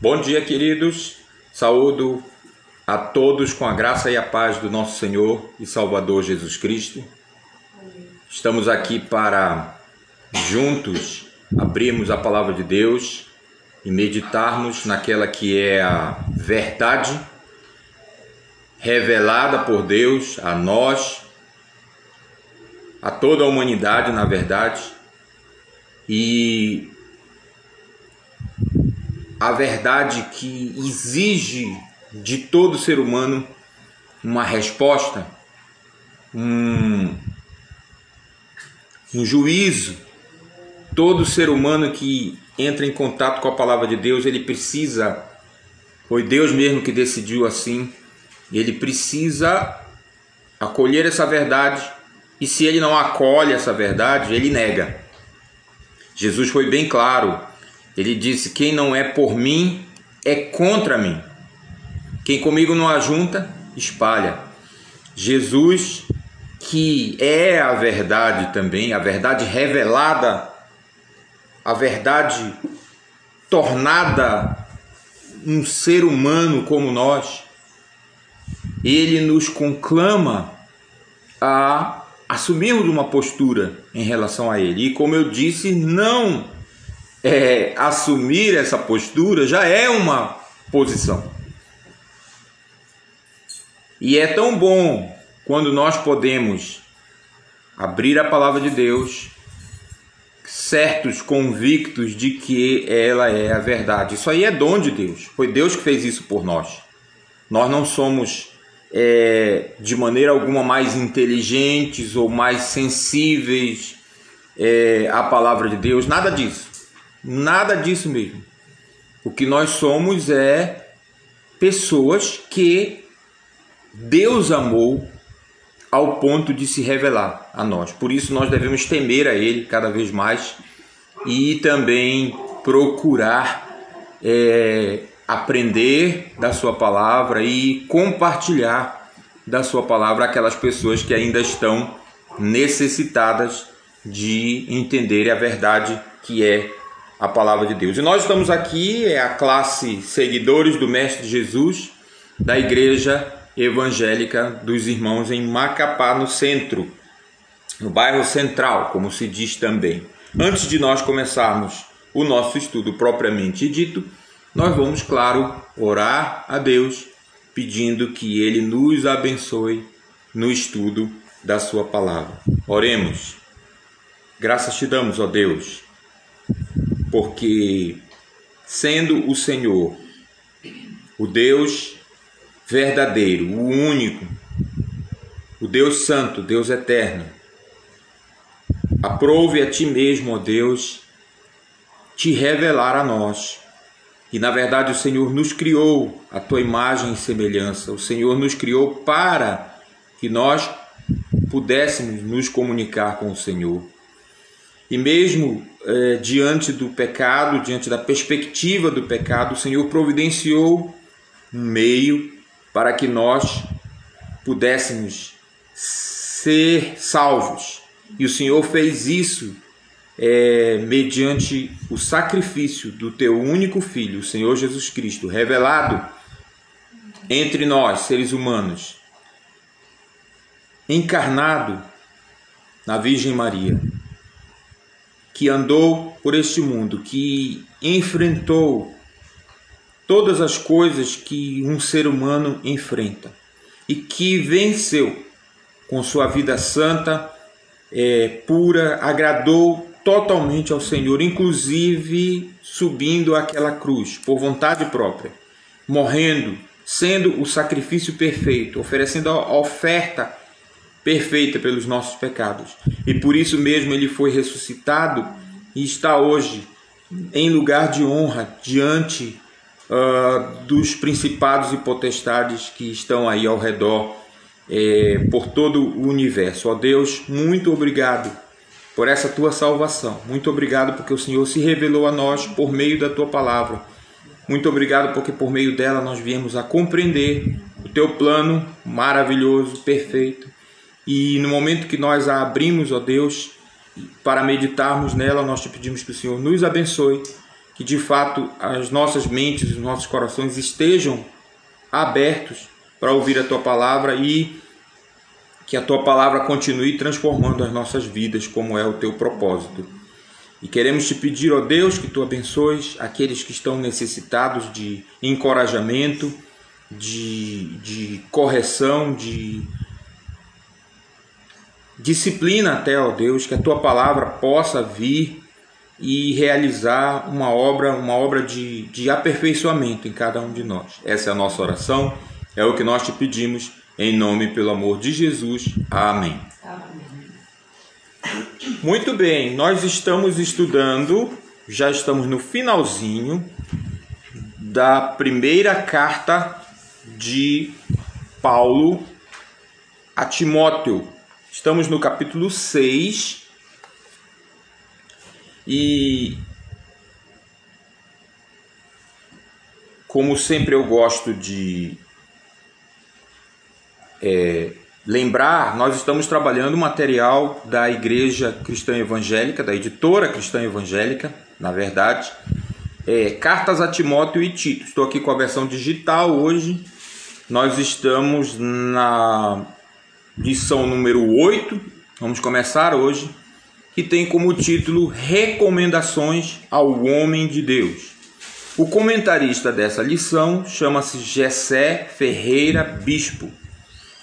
Bom dia, queridos. Saúdo a todos com a graça e a paz do nosso Senhor e Salvador Jesus Cristo. Estamos aqui para juntos abrirmos a palavra de Deus e meditarmos naquela que é a verdade revelada por Deus a nós, a toda a humanidade, na verdade, e a verdade que exige de todo ser humano uma resposta, um juízo. Todo ser humano que entra em contato com a palavra de Deus, ele precisa, foi Deus mesmo que decidiu assim, ele precisa acolher essa verdade, e se ele não acolhe essa verdade, ele nega. Jesus foi bem claro, ele disse: quem não é por mim é contra mim, quem comigo não ajunta, espalha. Jesus, que é a verdade também, a verdade revelada, a verdade tornada um ser humano como nós, ele nos conclama a assumirmos uma postura em relação a ele. E como eu disse, não assumir essa postura já é uma posição. E é tão bom quando nós podemos abrir a palavra de Deus, certos, convictos de que ela é a verdade. Isso aí é dom de Deus. Foi Deus que fez isso por nós. Nós não somos de maneira alguma mais inteligentes ou mais sensíveis à palavra de Deus. Nada disso. Nada disso mesmo. O que nós somos é pessoas que Deus amou ao ponto de se revelar a nós. Por isso nós devemos temer a Ele cada vez mais e também procurar aprender da sua palavra e compartilhar da sua palavra aquelas pessoas que ainda estão necessitadas de entender a verdade que é a palavra de Deus. E nós estamos aqui, a classe seguidores do Mestre Jesus, da Igreja Evangélica dos Irmãos em Macapá, no centro, no bairro Central, como se diz também. Antes de nós começarmos o nosso estudo propriamente dito, nós vamos, claro, orar a Deus, pedindo que Ele nos abençoe no estudo da sua palavra. Oremos. Graças te damos, ó Deus, porque sendo o Senhor o Deus verdadeiro, o único, o Deus santo, Deus eterno, aprove a ti mesmo, ó Deus, te revelar a nós. E na verdade o Senhor nos criou a tua imagem e semelhança. O Senhor nos criou para que nós pudéssemos nos comunicar com o Senhor. E mesmo diante do pecado, diante da perspectiva do pecado, o Senhor providenciou um meio para que nós pudéssemos ser salvos. E o Senhor fez isso mediante o sacrifício do teu único Filho, o Senhor Jesus Cristo, revelado entre nós, seres humanos, encarnado na Virgem Maria, que andou por este mundo, que enfrentou todas as coisas que um ser humano enfrenta e que venceu com sua vida santa, pura, agradou totalmente ao Senhor, inclusive subindo àquela cruz por vontade própria, morrendo, sendo o sacrifício perfeito, oferecendo a oferta perfeita pelos nossos pecados. E por isso mesmo ele foi ressuscitado e está hoje em lugar de honra diante dos principados e potestades que estão aí ao redor, por todo o universo. Ó Deus, muito obrigado por essa tua salvação. Muito obrigado porque o Senhor se revelou a nós por meio da tua palavra. Muito obrigado porque por meio dela nós viemos a compreender o teu plano maravilhoso, perfeito. E no momento que nós a abrimos, ó Deus, para meditarmos nela, nós te pedimos que o Senhor nos abençoe que de fato as nossas mentes, os nossos corações estejam abertos para ouvir a Tua palavra e que a Tua palavra continue transformando as nossas vidas, como é o Teu propósito. E queremos Te pedir, ó Deus, que Tu abençoes aqueles que estão necessitados de encorajamento, de correção, de disciplina até, ó Deus, que a Tua palavra possa vir e realizar uma obra de aperfeiçoamento em cada um de nós. Essa é a nossa oração, é o que nós Te pedimos, em nome e pelo amor de Jesus. Amém. Muito bem, nós estamos estudando, já estamos no finalzinho da primeira carta de Paulo a Timóteo. Estamos no capítulo 6 e, como sempre eu gosto de lembrar, nós estamos trabalhando material da Igreja Cristã Evangélica, da editora Cristã Evangélica, na verdade, Cartas a Timóteo e Tito. Estou aqui com a versão digital hoje. Nós estamos na lição número 8, vamos começar hoje, que tem como título Recomendações ao Homem de Deus. O comentarista dessa lição chama-se Gessé Ferreira Bispo.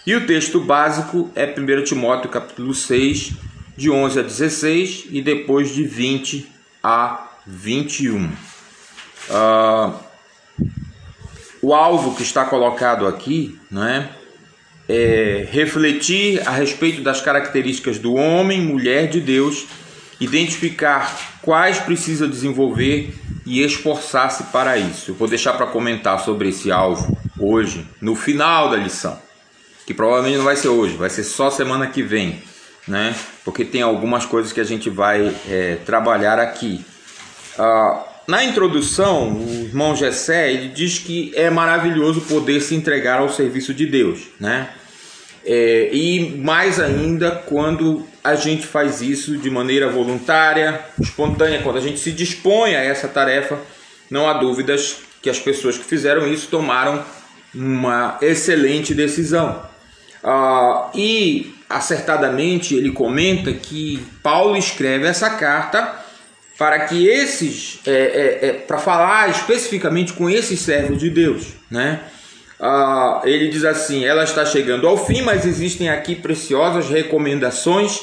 E o texto básico é 1 Timóteo capítulo 6, de 11 a 16 e depois de 20 a 21. O alvo que está colocado aqui, né, é refletir a respeito das características do homem, mulher de Deus, identificar quais precisa desenvolver e esforçar-se para isso. Eu vou deixar para comentar sobre esse alvo hoje, no final da lição, que provavelmente não vai ser hoje, vai ser só semana que vem, né? Porque tem algumas coisas que a gente vai trabalhar aqui. Na introdução, o irmão Gessé, ele diz que é maravilhoso poder se entregar ao serviço de Deus, né? E mais ainda quando a gente faz isso de maneira voluntária, espontânea, quando a gente se dispõe a essa tarefa, não há dúvidas que as pessoas que fizeram isso tomaram uma excelente decisão. E acertadamente ele comenta que Paulo escreve essa carta para que para falar especificamente com esses servos de Deus, né? Ele diz assim: ela está chegando ao fim, mas existem aqui preciosas recomendações.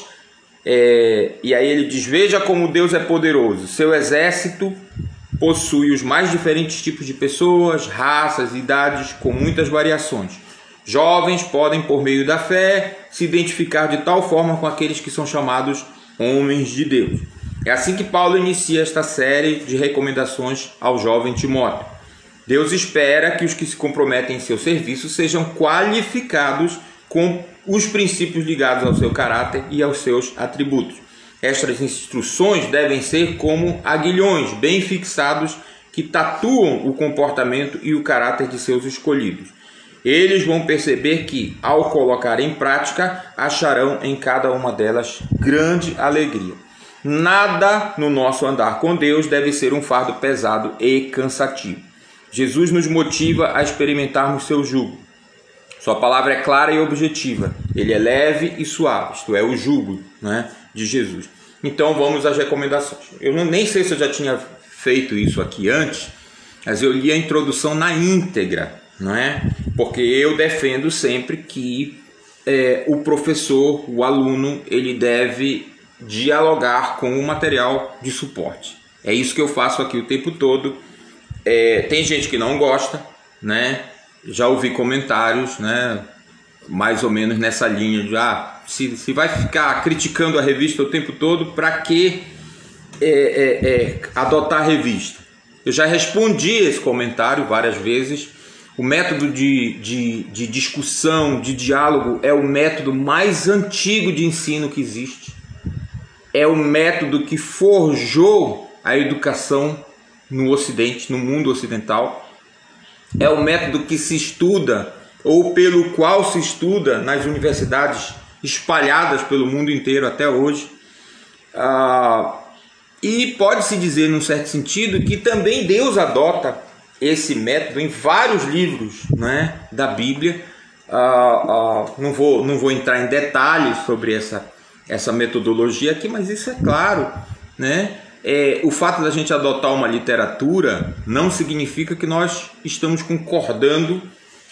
E aí ele diz: veja como Deus é poderoso, seu exército possui os mais diferentes tipos de pessoas, raças, idades, com muitas variações. Jovens podem, por meio da fé, se identificar de tal forma com aqueles que são chamados homens de Deus. É assim que Paulo inicia esta série de recomendações ao jovem Timóteo. Deus espera que os que se comprometem em seu serviço sejam qualificados com os princípios ligados ao seu caráter e aos seus atributos. Estas instruções devem ser como aguilhões bem fixados que tatuam o comportamento e o caráter de seus escolhidos. Eles vão perceber que, ao colocar em prática, acharão em cada uma delas grande alegria. Nada no nosso andar com Deus deve ser um fardo pesado e cansativo. Jesus nos motiva a experimentarmos seu jugo. Sua palavra é clara e objetiva. Ele é leve e suave, isto é, o jugo, né, de Jesus. Então vamos às recomendações. Eu nem sei se eu já tinha feito isso aqui antes, mas eu li a introdução na íntegra, não é? Porque eu defendo sempre que o professor, o aluno, ele deve dialogar com o material de suporte. É isso que eu faço aqui o tempo todo. Tem gente que não gosta, né? Já ouvi comentários, né, mais ou menos nessa linha de se vai ficar criticando a revista o tempo todo, para que adotar a revista? Eu já respondi esse comentário várias vezes. O método de discussão, de diálogo, é o método mais antigo de ensino que existe. É o método que forjou a educação no Ocidente, no mundo ocidental. É o método que se estuda, ou pelo qual se estuda nas universidades espalhadas pelo mundo inteiro até hoje. E pode-se dizer, num certo sentido, que também Deus adota esse método em vários livros, né, da Bíblia. Não vou entrar em detalhes sobre essa metodologia aqui, mas isso é claro, né? O fato da gente adotar uma literatura não significa que nós estamos concordando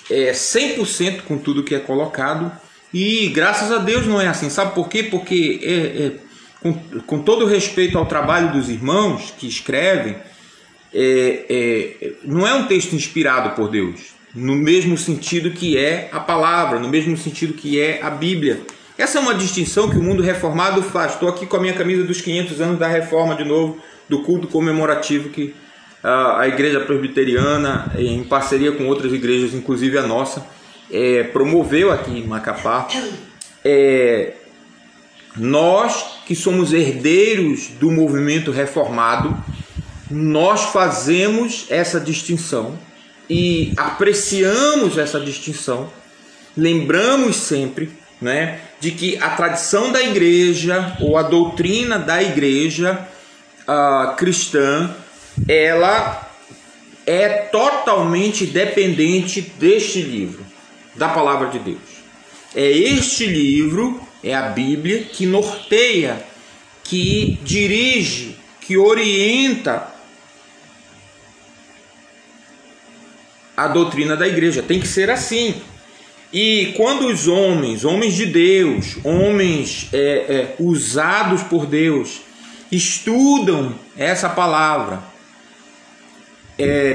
100% com tudo que é colocado, e graças a Deus não é assim. Sabe por quê? Porque com todo respeito ao trabalho dos irmãos que escrevem, não é um texto inspirado por Deus, no mesmo sentido que é a palavra, no mesmo sentido que é a Bíblia. Essa é uma distinção que o mundo reformado faz. Estou aqui com a minha camisa dos 500 anos da Reforma, de novo, do culto comemorativo que a Igreja Presbiteriana, em parceria com outras igrejas, inclusive a nossa, promoveu aqui em Macapá. Nós que somos herdeiros do movimento reformado, nós fazemos essa distinção e apreciamos essa distinção. Lembramos sempre, né, de que a tradição da igreja ou a doutrina da igreja cristã, ela é totalmente dependente deste livro, da palavra de Deus. É este livro, é a Bíblia, que norteia, que dirige, que orienta a doutrina da igreja. Tem que ser assim. E quando os homens de Deus, homens usados por Deus, estudam essa palavra,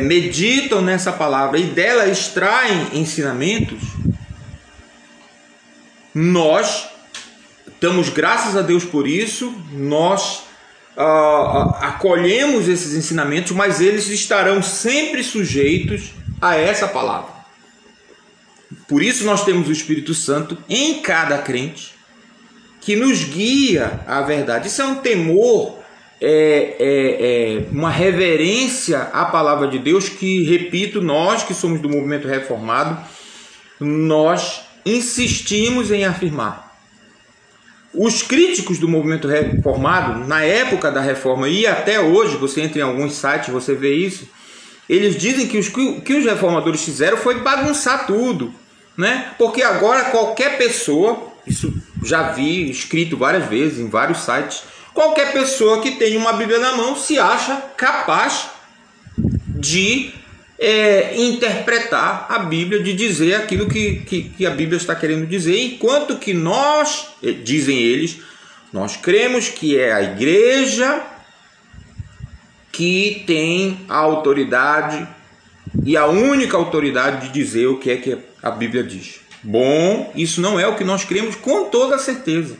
meditam nessa palavra e dela extraem ensinamentos, nós damos graças a Deus por isso, nós acolhemos esses ensinamentos, mas eles estarão sempre sujeitos a essa palavra. Por isso nós temos o Espírito Santo em cada crente, que nos guia à verdade. Isso é um temor, uma reverência à palavra de Deus que, repito, nós que somos do movimento reformado, nós insistimos em afirmar. Os críticos do movimento reformado, na época da reforma e até hoje, você entra em alguns sites, você vê isso, eles dizem que o que os reformadores fizeram foi bagunçar tudo, né? Porque agora qualquer pessoa, isso já vi escrito várias vezes em vários sites, qualquer pessoa que tem uma Bíblia na mão se acha capaz de interpretar a Bíblia, de dizer aquilo que a Bíblia está querendo dizer, enquanto que nós, dizem eles, nós cremos que é a igreja que tem a autoridade e a única autoridade de dizer o que é que a Bíblia diz. Bom, isso não é o que nós cremos com toda certeza.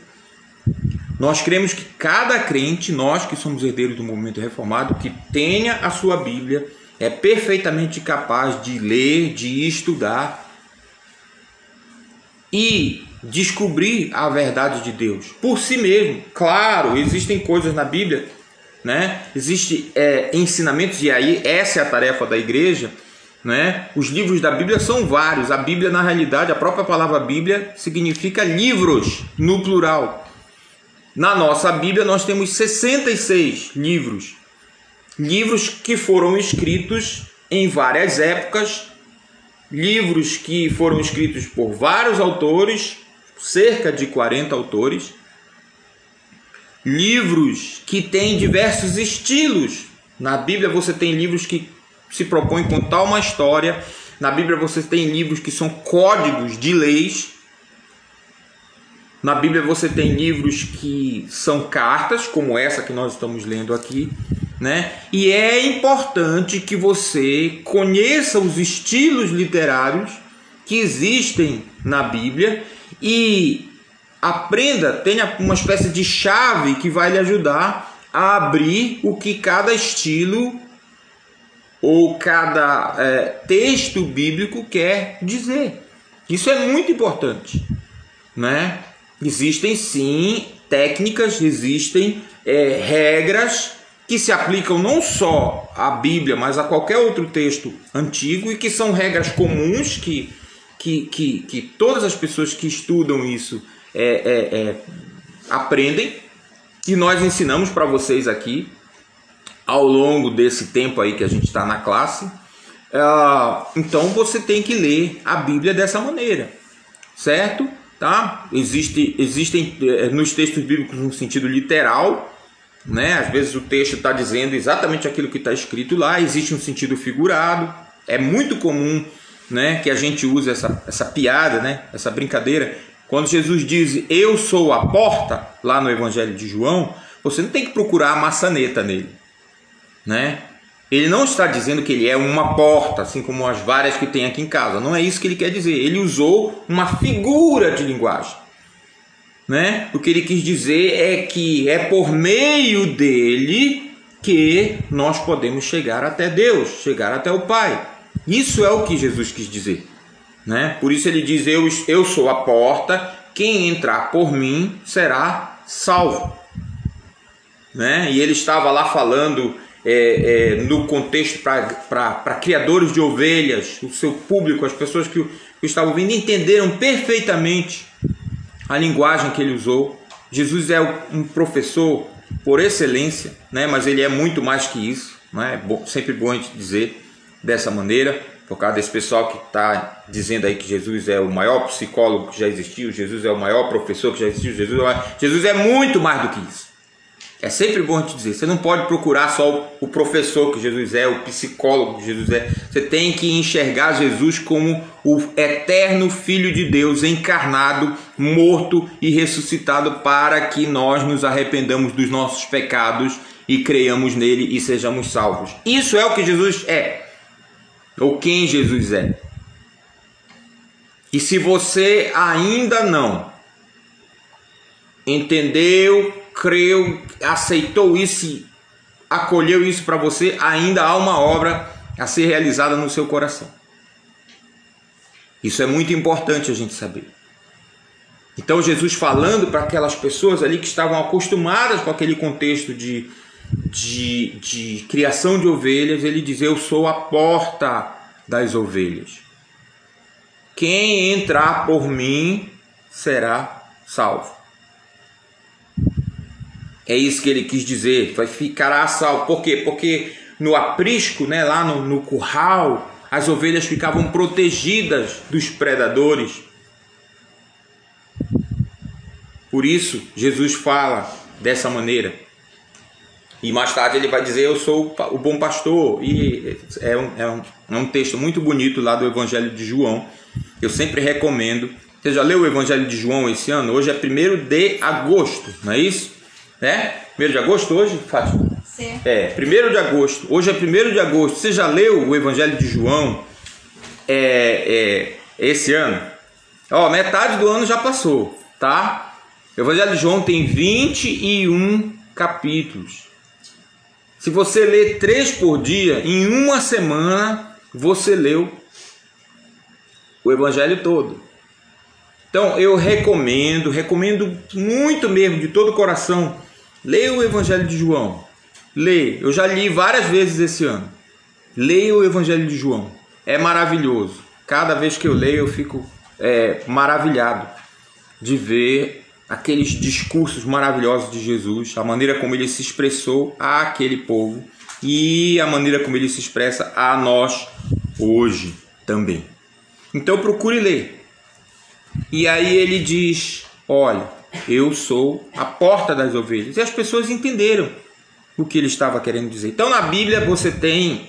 Nós cremos que cada crente, nós que somos herdeiros do movimento reformado, que tenha a sua Bíblia, é perfeitamente capaz de ler, de estudar e descobrir a verdade de Deus por si mesmo. Claro, existem coisas na Bíblia, né? Existem ensinamentos, e aí essa é a tarefa da igreja, né? Os livros da Bíblia são vários. A Bíblia, na realidade, a própria palavra Bíblia significa livros, no plural. Na nossa Bíblia nós temos 66 livros. Livros que foram escritos em várias épocas, livros que foram escritos por vários autores, cerca de 40 autores, livros que têm diversos estilos. Na Bíblia você tem livros que se propõem contar uma história, na Bíblia você tem livros que são códigos de leis, na Bíblia você tem livros que são cartas, como essa que nós estamos lendo aqui, né? E é importante que você conheça os estilos literários que existem na Bíblia e aprenda, tenha uma espécie de chave que vai lhe ajudar a abrir o que cada estilo ou cada texto bíblico quer dizer. Isso é muito importante, né? Existem sim técnicas, existem regras que se aplicam não só à Bíblia, mas a qualquer outro texto antigo, e que são regras comuns que todas as pessoas que estudam isso aprendem, e nós ensinamos para vocês aqui, ao longo desse tempo aí que a gente está na classe. Então você tem que ler a Bíblia dessa maneira, certo? Tá? Existem nos textos bíblicos um sentido literal, né? Às vezes o texto está dizendo exatamente aquilo que está escrito lá. Existe um sentido figurado. É muito comum, né, que a gente use essa piada, né, essa brincadeira. Quando Jesus diz eu sou a porta, lá no Evangelho de João, você não tem que procurar a maçaneta nele, né? Ele não está dizendo que ele é uma porta, assim como as várias que tem aqui em casa. Não é isso que ele quer dizer. Ele usou uma figura de linguagem, né? O que ele quis dizer é que é por meio dele que nós podemos chegar até Deus, chegar até o Pai. Isso é o que Jesus quis dizer, né? Por isso ele diz, eu sou a porta, quem entrar por mim será salvo, né? E ele estava lá falando no contexto para criadores de ovelhas, o seu público, as pessoas que o estavam ouvindo, entenderam perfeitamente a linguagem que ele usou. Jesus é um professor por excelência, né? Mas ele é muito mais que isso, né? É sempre bom a gente dizer dessa maneira, por causa desse pessoal que está dizendo aí que Jesus é o maior psicólogo que já existiu, Jesus é o maior professor que já existiu, Jesus é muito mais do que isso. É sempre bom a gente dizer, você não pode procurar só o professor que Jesus é, o psicólogo que Jesus é. Você tem que enxergar Jesus como o eterno Filho de Deus, encarnado, morto e ressuscitado, para que nós nos arrependamos dos nossos pecados e creiamos nele e sejamos salvos. Isso é o que Jesus é, ou quem Jesus é. E se você ainda não entendeu, creu, aceitou isso, acolheu isso para você, ainda há uma obra a ser realizada no seu coração. Isso é muito importante a gente saber. Então Jesus falando para aquelas pessoas ali que estavam acostumadas com aquele contexto de criação de ovelhas, ele diz, eu sou a porta das ovelhas. Quem entrar por mim será salvo. É isso que ele quis dizer, vai ficará salvo. Por quê? Porque no aprisco, né, lá no curral, as ovelhas ficavam protegidas dos predadores. Por isso, Jesus fala dessa maneira. E mais tarde ele vai dizer, eu sou o bom pastor. E é um texto muito bonito lá do Evangelho de João. Eu sempre recomendo. Você já leu o Evangelho de João esse ano? Hoje é 1º de agosto, não é isso? 1º de agosto hoje, Fátima? Sim. 1º de agosto. Hoje é 1º de agosto. Você já leu o Evangelho de João esse ano? Metade do ano já passou, tá? O Evangelho de João tem 21 capítulos. Se você ler 3 por dia, em uma semana você leu o Evangelho todo. Então eu recomendo muito mesmo, de todo o coração, leia o Evangelho de João. Leia, eu já li várias vezes esse ano. Leia o Evangelho de João, é maravilhoso. Cada vez que eu leio eu fico maravilhado de ver aqueles discursos maravilhosos de Jesus, a maneira como ele se expressou àquele povo e a maneira como ele se expressa a nós hoje também. Então procure ler. E aí ele diz, olha, eu sou a porta das ovelhas. E as pessoas entenderam o que ele estava querendo dizer. Então na Bíblia você tem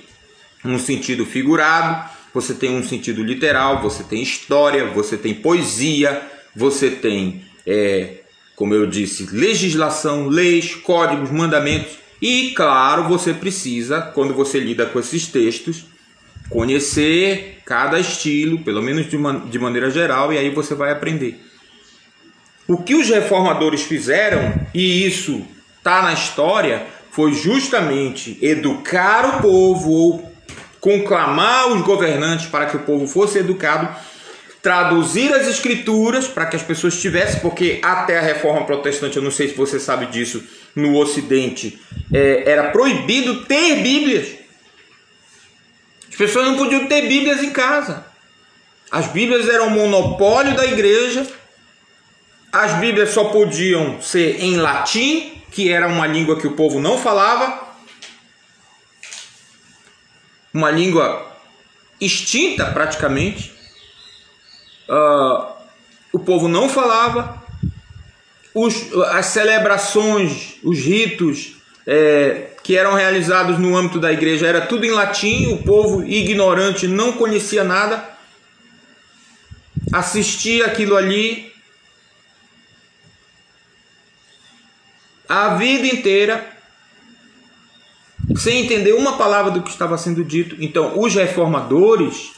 um sentido figurado, você tem um sentido literal, você tem história, você tem poesia, você tem, como eu disse, legislação, leis, códigos, mandamentos. E claro, você precisa, quando você lida com esses textos, conhecer cada estilo, pelo menos de maneira geral, e aí você vai aprender. O que os reformadores fizeram, e isso está na história, foi justamente educar o povo, ou conclamar os governantes para que o povo fosse educado, traduzir as escrituras para que as pessoas tivessem, porque até a reforma protestante, eu não sei se você sabe disso, no Ocidente, era proibido ter Bíblias. As pessoas não podiam ter Bíblias em casa. As Bíblias eram monopólio da igreja. As Bíblias só podiam ser em latim, que era uma língua que o povo não falava. uma língua extinta praticamente. O povo não falava, as celebrações, os ritos que eram realizados no âmbito da igreja era tudo em latim, o povo ignorante não conhecia nada, assistia aquilo ali a vida inteira sem entender uma palavra do que estava sendo dito. Então os reformadores,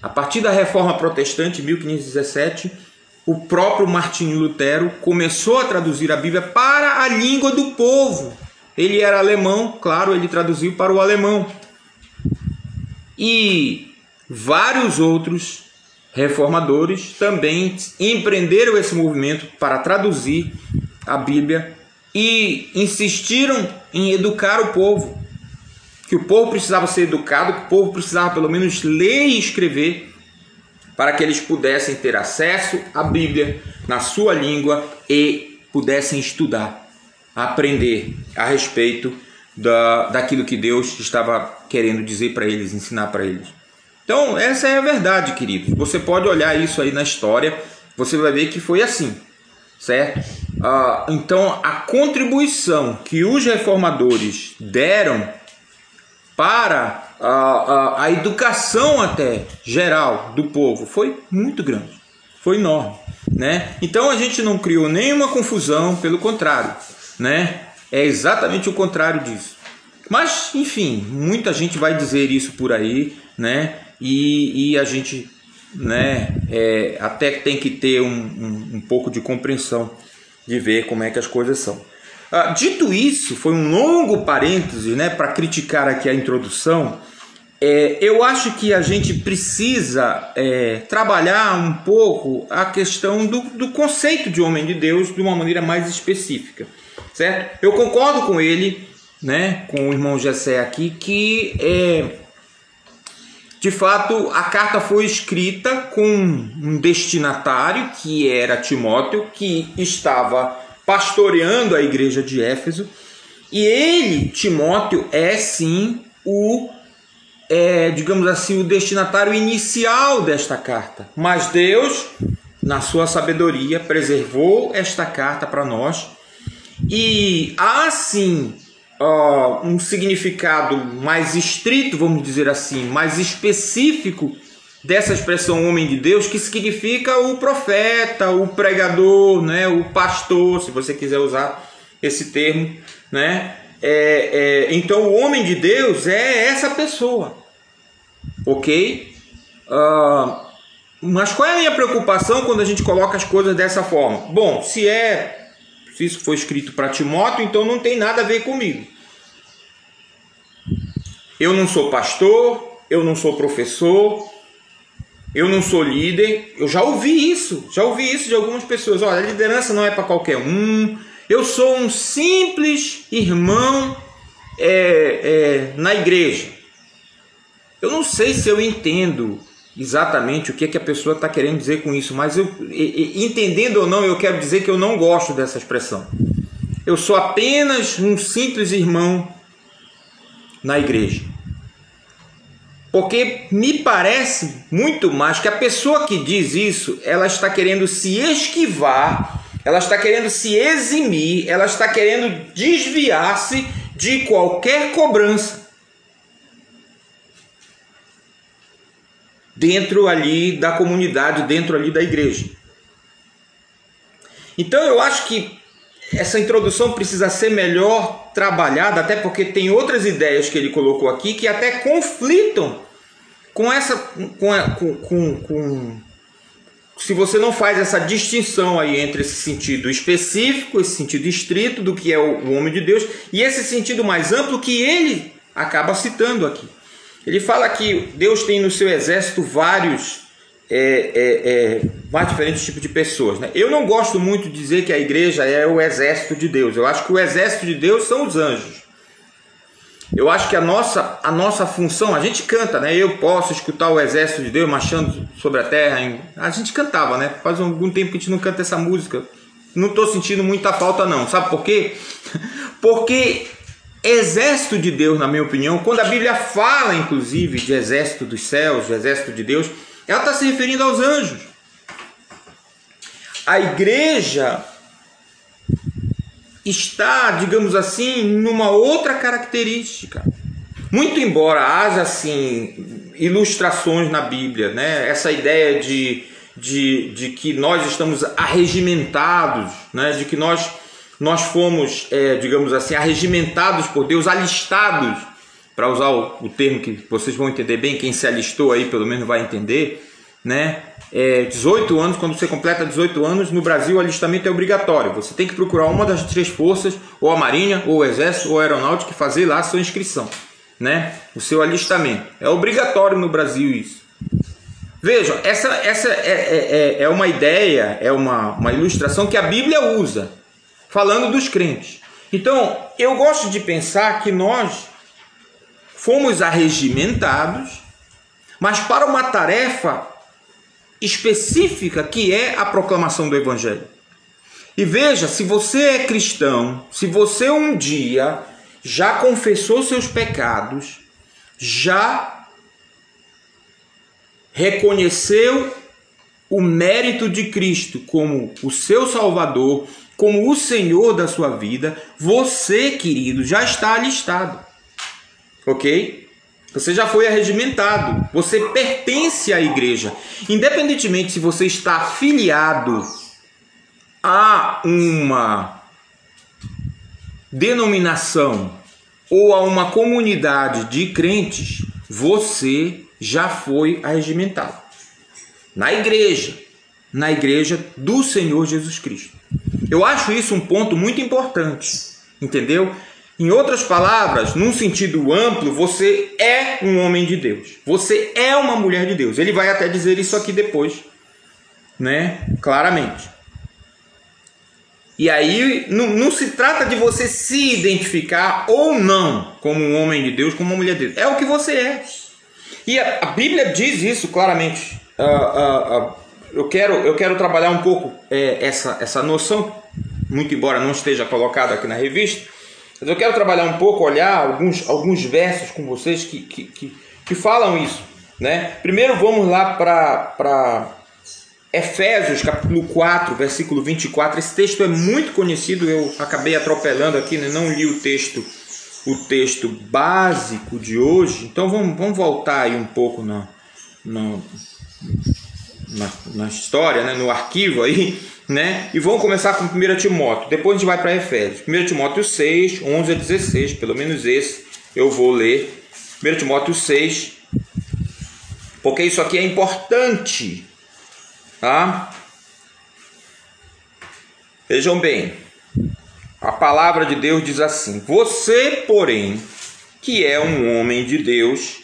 a partir da Reforma Protestante, 1517, o próprio Martinho Lutero começou a traduzir a Bíblia para a língua do povo. Ele era alemão, claro, ele traduziu para o alemão. E vários outros reformadores também empreenderam esse movimento para traduzir a Bíblia e insistiram em educar o povo. Que o povo precisava ser educado, que o povo precisava pelo menos ler e escrever para que eles pudessem ter acesso à Bíblia na sua língua e pudessem estudar, aprender a respeito daquilo que Deus estava querendo dizer para eles, ensinar para eles. Então essa é a verdade, queridos. Você pode olhar isso aí na história, você vai ver que foi assim, certo? Então a contribuição que os reformadores deram para a educação até geral do povo foi muito grande, foi enorme, né? Então a gente não criou nenhuma confusão, pelo contrário, né? É exatamente o contrário disso. Mas enfim, muita gente vai dizer isso por aí, né? E a gente, né, até tem que ter um pouco de compreensão de ver como é que as coisas são. Dito isso, foi um longo parêntese, né, para criticar aqui a introdução. Eu acho que a gente precisa trabalhar um pouco a questão do conceito de homem de Deus de uma maneira mais específica, certo? Eu concordo com ele, né, com o irmão Gessé aqui, que de fato a carta foi escrita com um destinatário que era Timóteo, que estava pastoreando a igreja de Éfeso, e ele, Timóteo, é sim digamos assim, o destinatário inicial desta carta. Mas Deus, na sua sabedoria, preservou esta carta para nós, e há sim um significado mais estrito, vamos dizer assim, mais específico dessa expressão homem de Deus, que significa o profeta, o pregador, né, o pastor, se você quiser usar esse termo, né? Então o homem de Deus é essa pessoa, ok? Mas qual é a minha preocupação quando a gente coloca as coisas dessa forma? Bom, se isso foi escrito para Timóteo, então não tem nada a ver comigo. Eu não sou pastor, eu não sou professor, eu não sou líder. Eu já ouvi isso de algumas pessoas. Olha, a liderança não é para qualquer um. Eu sou um simples irmão na igreja. Eu não sei se eu entendo exatamente o que a pessoa está querendo dizer com isso, mas entendendo ou não, eu quero dizer que eu não gosto dessa expressão. Eu sou apenas um simples irmão na igreja. Porque me parece muito mais que a pessoa que diz isso, ela está querendo se esquivar, ela está querendo se eximir, ela está querendo desviar-se de qualquer cobrança dentro ali da comunidade, dentro ali da igreja. Então eu acho que essa introdução precisa ser melhor trabalhada, até porque tem outras ideias que ele colocou aqui que até conflitam com se você não faz essa distinção aí entre esse sentido específico, esse sentido estrito do que é o homem de Deus, e esse sentido mais amplo que ele acaba citando aqui. Ele fala que Deus tem no seu exército vários mais diferentes tipos de pessoas, né? Eu não gosto muito de dizer que a igreja é o exército de Deus. Eu acho que o exército de Deus são os anjos. Eu acho que a nossa função, a gente canta, né? Eu posso escutar o exército de Deus marchando sobre a terra. A gente cantava, né? Faz algum tempo que a gente não canta essa música. Não estou sentindo muita falta não. Sabe por quê? Porque exército de Deus, na minha opinião, quando a Bíblia fala, inclusive, de exército dos céus, de exército de Deus, ela está se referindo aos anjos. A igreja está, digamos assim, numa outra característica. Muito embora haja, assim, ilustrações na Bíblia, né? Essa ideia de que nós estamos arregimentados, né? De que nós fomos, digamos assim, arregimentados por Deus, alistados, para usar o termo que vocês vão entender bem, quem se alistou aí pelo menos vai entender, né? 18 anos, quando você completa 18 anos, no Brasil o alistamento é obrigatório. Você tem que procurar uma das 3 forças, ou a Marinha, ou o Exército, ou a Aeronáutica, e fazer lá a sua inscrição, né? O seu alistamento. É obrigatório no Brasil isso. Vejam, essa é uma ideia, é uma ilustração que a Bíblia usa, falando dos crentes. Então, eu gosto de pensar que nós fomos arregimentados, mas para uma tarefa específica, que é a proclamação do Evangelho. E veja, se você é cristão, se você um dia já confessou seus pecados, já reconheceu o mérito de Cristo como o seu Salvador, como o Senhor da sua vida, você, querido, já está alistado. Ok? Você já foi arregimentado. Você pertence à igreja. Independentemente se você está afiliado a uma denominação ou a uma comunidade de crentes, você já foi arregimentado. Na igreja do Senhor Jesus Cristo. Eu acho isso um ponto muito importante. Entendeu? Em outras palavras, num sentido amplo, você é um homem de Deus. Você é uma mulher de Deus. Ele vai até dizer isso aqui depois, né? Claramente. E aí, não se trata de você se identificar ou não como um homem de Deus, como uma mulher de Deus. É o que você é. E a Bíblia diz isso claramente. Eu quero trabalhar um pouco essa noção, muito embora não esteja colocado aqui na revista. Mas eu quero trabalhar um pouco, olhar alguns versos com vocês que falam isso, né? Primeiro vamos lá para Efésios capítulo 4, versículo 24. Esse texto é muito conhecido, eu acabei atropelando aqui, né? Não li o texto básico de hoje. Então vamos voltar aí um pouco na história, né? No arquivo aí, né? E vamos começar com 1 Timóteo, depois a gente vai para Efésios. 1 Timóteo 6, 11 a 16, pelo menos esse eu vou ler. 1 Timóteo 6, porque isso aqui é importante, tá? Vejam bem, a palavra de Deus diz assim: você, porém, que é um homem de Deus,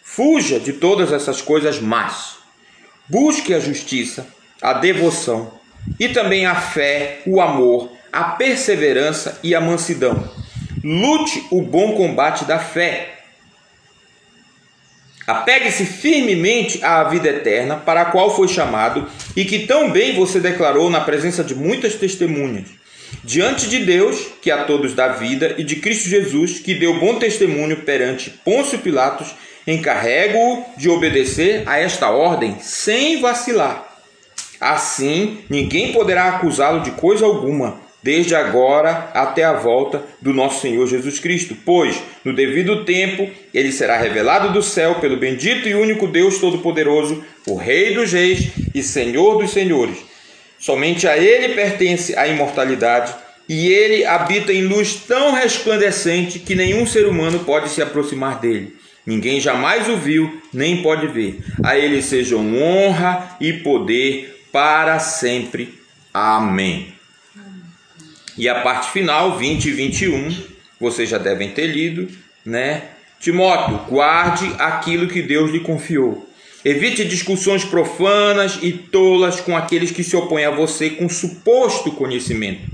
fuja de todas essas coisas más. Busque a justiça, a devoção, e também a fé, o amor, a perseverança e a mansidão. Lute o bom combate da fé. Apegue-se firmemente à vida eterna, para a qual foi chamado, e que tão bem você declarou na presença de muitas testemunhas. Diante de Deus, que a todos dá vida, e de Cristo Jesus, que deu bom testemunho perante Pôncio Pilatos, encarrego-o de obedecer a esta ordem sem vacilar. Assim, ninguém poderá acusá-lo de coisa alguma, desde agora até a volta do nosso Senhor Jesus Cristo, pois, no devido tempo, ele será revelado do céu pelo bendito e único Deus Todo-Poderoso, o Rei dos Reis e Senhor dos Senhores. Somente a ele pertence a imortalidade, e ele habita em luz tão resplandecente que nenhum ser humano pode se aproximar dele. Ninguém jamais o viu, nem pode ver. A ele sejam honra e poder para sempre. Amém. E a parte final, 20 e 21, vocês já devem ter lido, né? Timóteo, guarde aquilo que Deus lhe confiou. Evite discussões profanas e tolas com aqueles que se opõem a você com suposto conhecimento.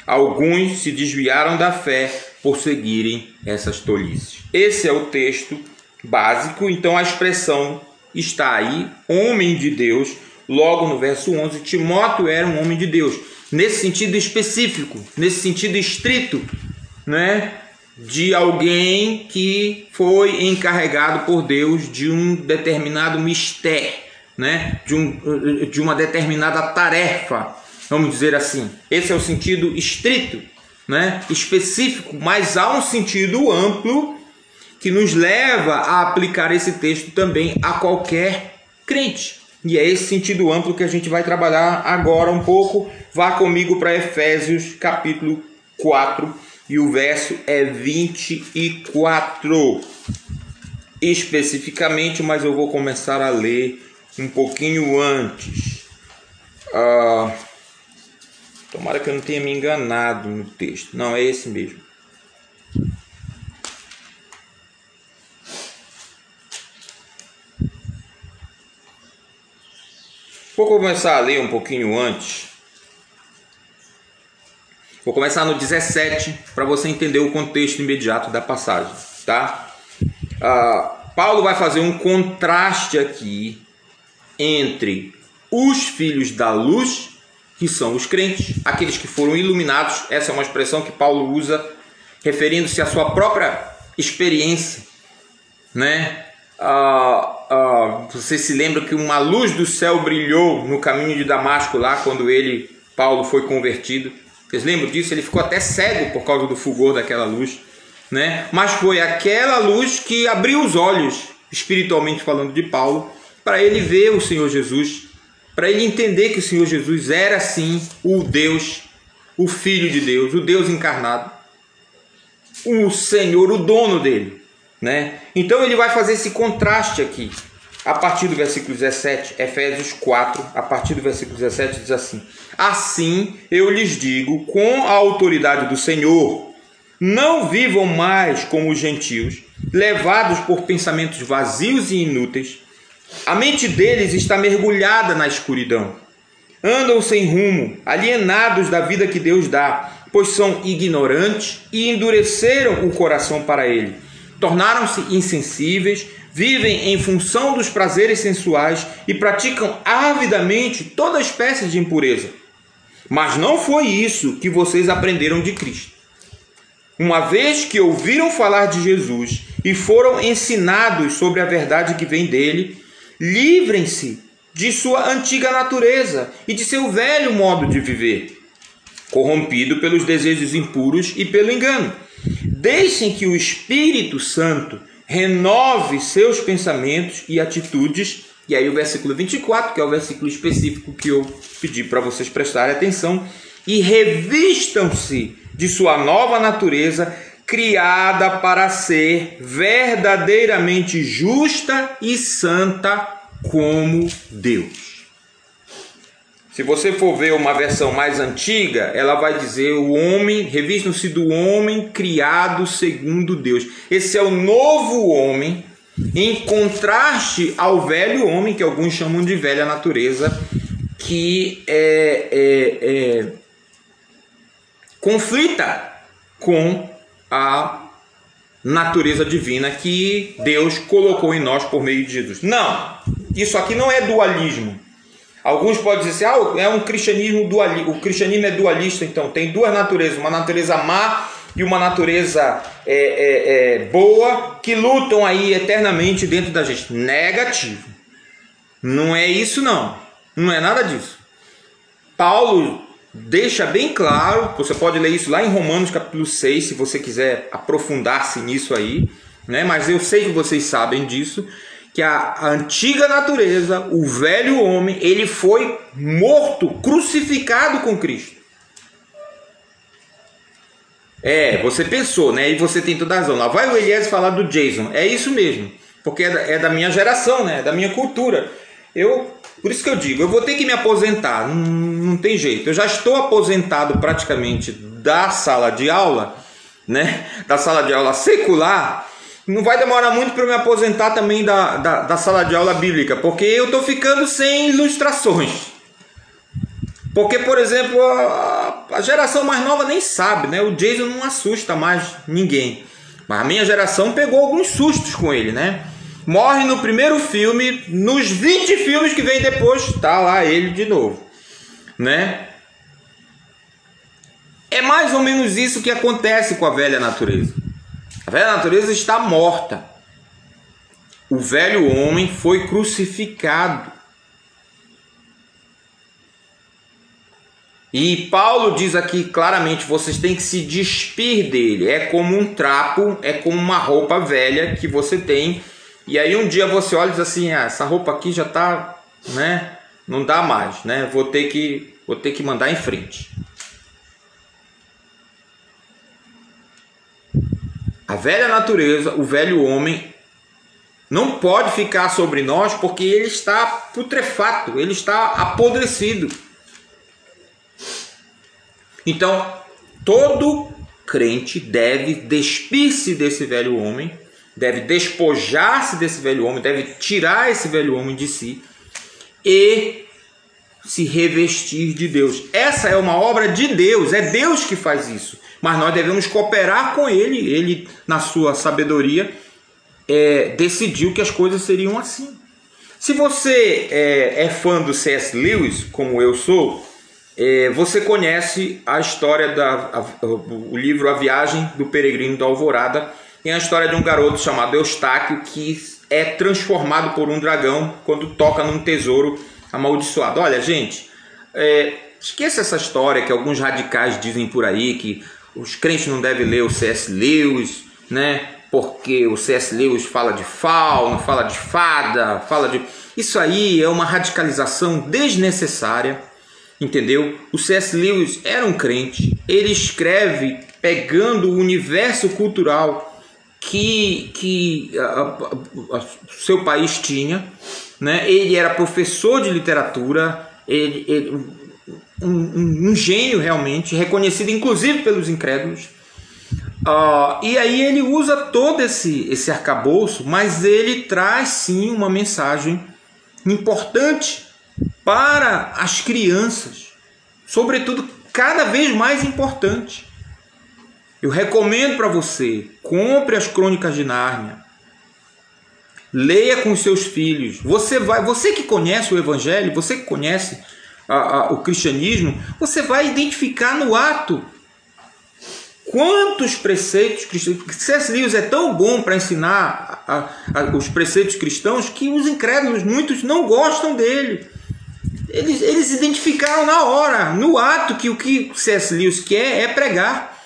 Alguns se desviaram da fé por seguirem essas tolices. Esse é o texto básico, então a expressão está aí, homem de Deus. Logo no verso 11, Timóteo era um homem de Deus, nesse sentido específico, nesse sentido estrito, né? de alguém que foi encarregado por Deus de um determinado mistério, né? de uma determinada tarefa, vamos dizer assim. Esse é o sentido estrito, né? Específico, mas há um sentido amplo que nos leva a aplicar esse texto também a qualquer crente. E é esse sentido amplo que a gente vai trabalhar agora um pouco. Vá comigo para Efésios capítulo 4 e o verso é 24 especificamente, mas eu vou começar a ler um pouquinho antes. Tomara que eu não tenha me enganado no texto. Não, é esse mesmo. Vou começar a ler um pouquinho antes. Vou começar no 17 para você entender o contexto imediato da passagem, tá? Paulo vai fazer um contraste aqui entre os filhos da luz, que são os crentes, aqueles que foram iluminados. Essa é uma expressão que Paulo usa referindo-se à sua própria experiência, né? Você se lembra que uma luz do céu brilhou no caminho de Damasco lá quando Paulo foi convertido. Vocês lembram disso? Ele ficou até cego por causa do fulgor daquela luz, né? Mas foi aquela luz que abriu os olhos, espiritualmente falando, de Paulo, para ele ver o Senhor Jesus, para ele entender que o Senhor Jesus era sim o Deus, o Filho de Deus, o Deus encarnado, o Senhor, o dono dele, né? Então ele vai fazer esse contraste aqui. A partir do versículo 17, Efésios 4, a partir do versículo 17 diz assim: assim eu lhes digo com a autoridade do Senhor, não vivam mais como os gentios, levados por pensamentos vazios e inúteis. A mente deles está mergulhada na escuridão. Andam sem rumo, alienados da vida que Deus dá, pois são ignorantes e endureceram o coração para ele. Tornaram-se insensíveis, vivem em função dos prazeres sensuais e praticam avidamente toda espécie de impureza. Mas não foi isso que vocês aprenderam de Cristo. Uma vez que ouviram falar de Jesus e foram ensinados sobre a verdade que vem dele, livrem-se de sua antiga natureza e de seu velho modo de viver, corrompido pelos desejos impuros e pelo engano. Deixem que o Espírito Santo renove seus pensamentos e atitudes. E aí o versículo 24, que é o versículo específico que eu pedi para vocês prestarem atenção. E revistam-se de sua nova natureza, criada para ser verdadeiramente justa e santa como Deus. Se você for ver uma versão mais antiga, ela vai dizer o homem, revistam-se do homem criado segundo Deus. Esse é o novo homem, em contraste ao velho homem, que alguns chamam de velha natureza, que conflita com a natureza divina que Deus colocou em nós por meio de Jesus. Não, isso aqui não é dualismo. Alguns podem dizer assim, é um cristianismo dualista. O cristianismo é dualista, então tem duas naturezas, uma natureza má e uma natureza boa, que lutam aí eternamente dentro da gente. Negativo. Não é isso não. Não é nada disso. Paulo deixa bem claro, você pode ler isso lá em Romanos capítulo 6, se você quiser aprofundar-se nisso aí, né? Mas eu sei que vocês sabem disso, que a antiga natureza, o velho homem, ele foi morto, crucificado com Cristo. Você pensou, né? E você tem toda a razão. Lá vai o Elias falar do Jason. É isso mesmo, porque é da minha geração, né? É da minha cultura. Por isso que eu digo, eu vou ter que me aposentar, não tem jeito. Eu já estou aposentado praticamente da sala de aula, né? Da sala de aula secular. Não vai demorar muito para eu me aposentar também da sala de aula bíblica, porque eu estou ficando sem ilustrações. Porque, por exemplo, a geração mais nova nem sabe, né? O Jason não assusta mais ninguém. Mas a minha geração pegou alguns sustos com ele, né? Morre no primeiro filme, nos 20 filmes que vem depois, tá lá ele de novo, né? É mais ou menos isso que acontece com a velha natureza. A velha natureza está morta. O velho homem foi crucificado. E Paulo diz aqui claramente, vocês têm que se despir dele. É como um trapo, é como uma roupa velha que você tem. E aí um dia você olha e diz assim, ah, essa roupa aqui já está, né? Não dá mais, né? Vou ter que mandar em frente. A velha natureza, o velho homem, não pode ficar sobre nós porque ele está putrefato, ele está apodrecido. Então, todo crente deve despir-se desse velho homem, deve despojar-se desse velho homem, deve tirar esse velho homem de si e se revestir de Deus. Essa é uma obra de Deus, é Deus que faz isso. Mas nós devemos cooperar com Ele. Ele, na sua sabedoria, decidiu que as coisas seriam assim. Se você é fã do C.S. Lewis, como eu sou, você conhece a história o livro A Viagem do Peregrino da Alvorada. Tem a história de um garoto chamado Eustáquio que é transformado por um dragão quando toca num tesouro amaldiçoado. Olha, gente, esqueça essa história que alguns radicais dizem por aí, que os crentes não devem ler o C.S. Lewis, né? Porque o C.S. Lewis fala de fauno, fala de fada, fala de... Isso aí é uma radicalização desnecessária, entendeu? O C.S. Lewis era um crente, ele escreve pegando o universo cultural que seu país tinha, né? Ele era professor de literatura, um gênio realmente, reconhecido inclusive pelos incrédulos. E aí ele usa todo esse arcabouço, mas ele traz sim uma mensagem importante para as crianças, sobretudo cada vez mais importante. Eu recomendo para você, compre as Crônicas de Nárnia, leia com seus filhos. Você que conhece o Evangelho, você que conhece o cristianismo, você vai identificar no ato quantos preceitos cristãos. C.S. Lewis é tão bom para ensinar os preceitos cristãos que os incrédulos, muitos, não gostam dele. Eles identificaram na hora, no ato, que o que C.S. Lewis quer é pregar,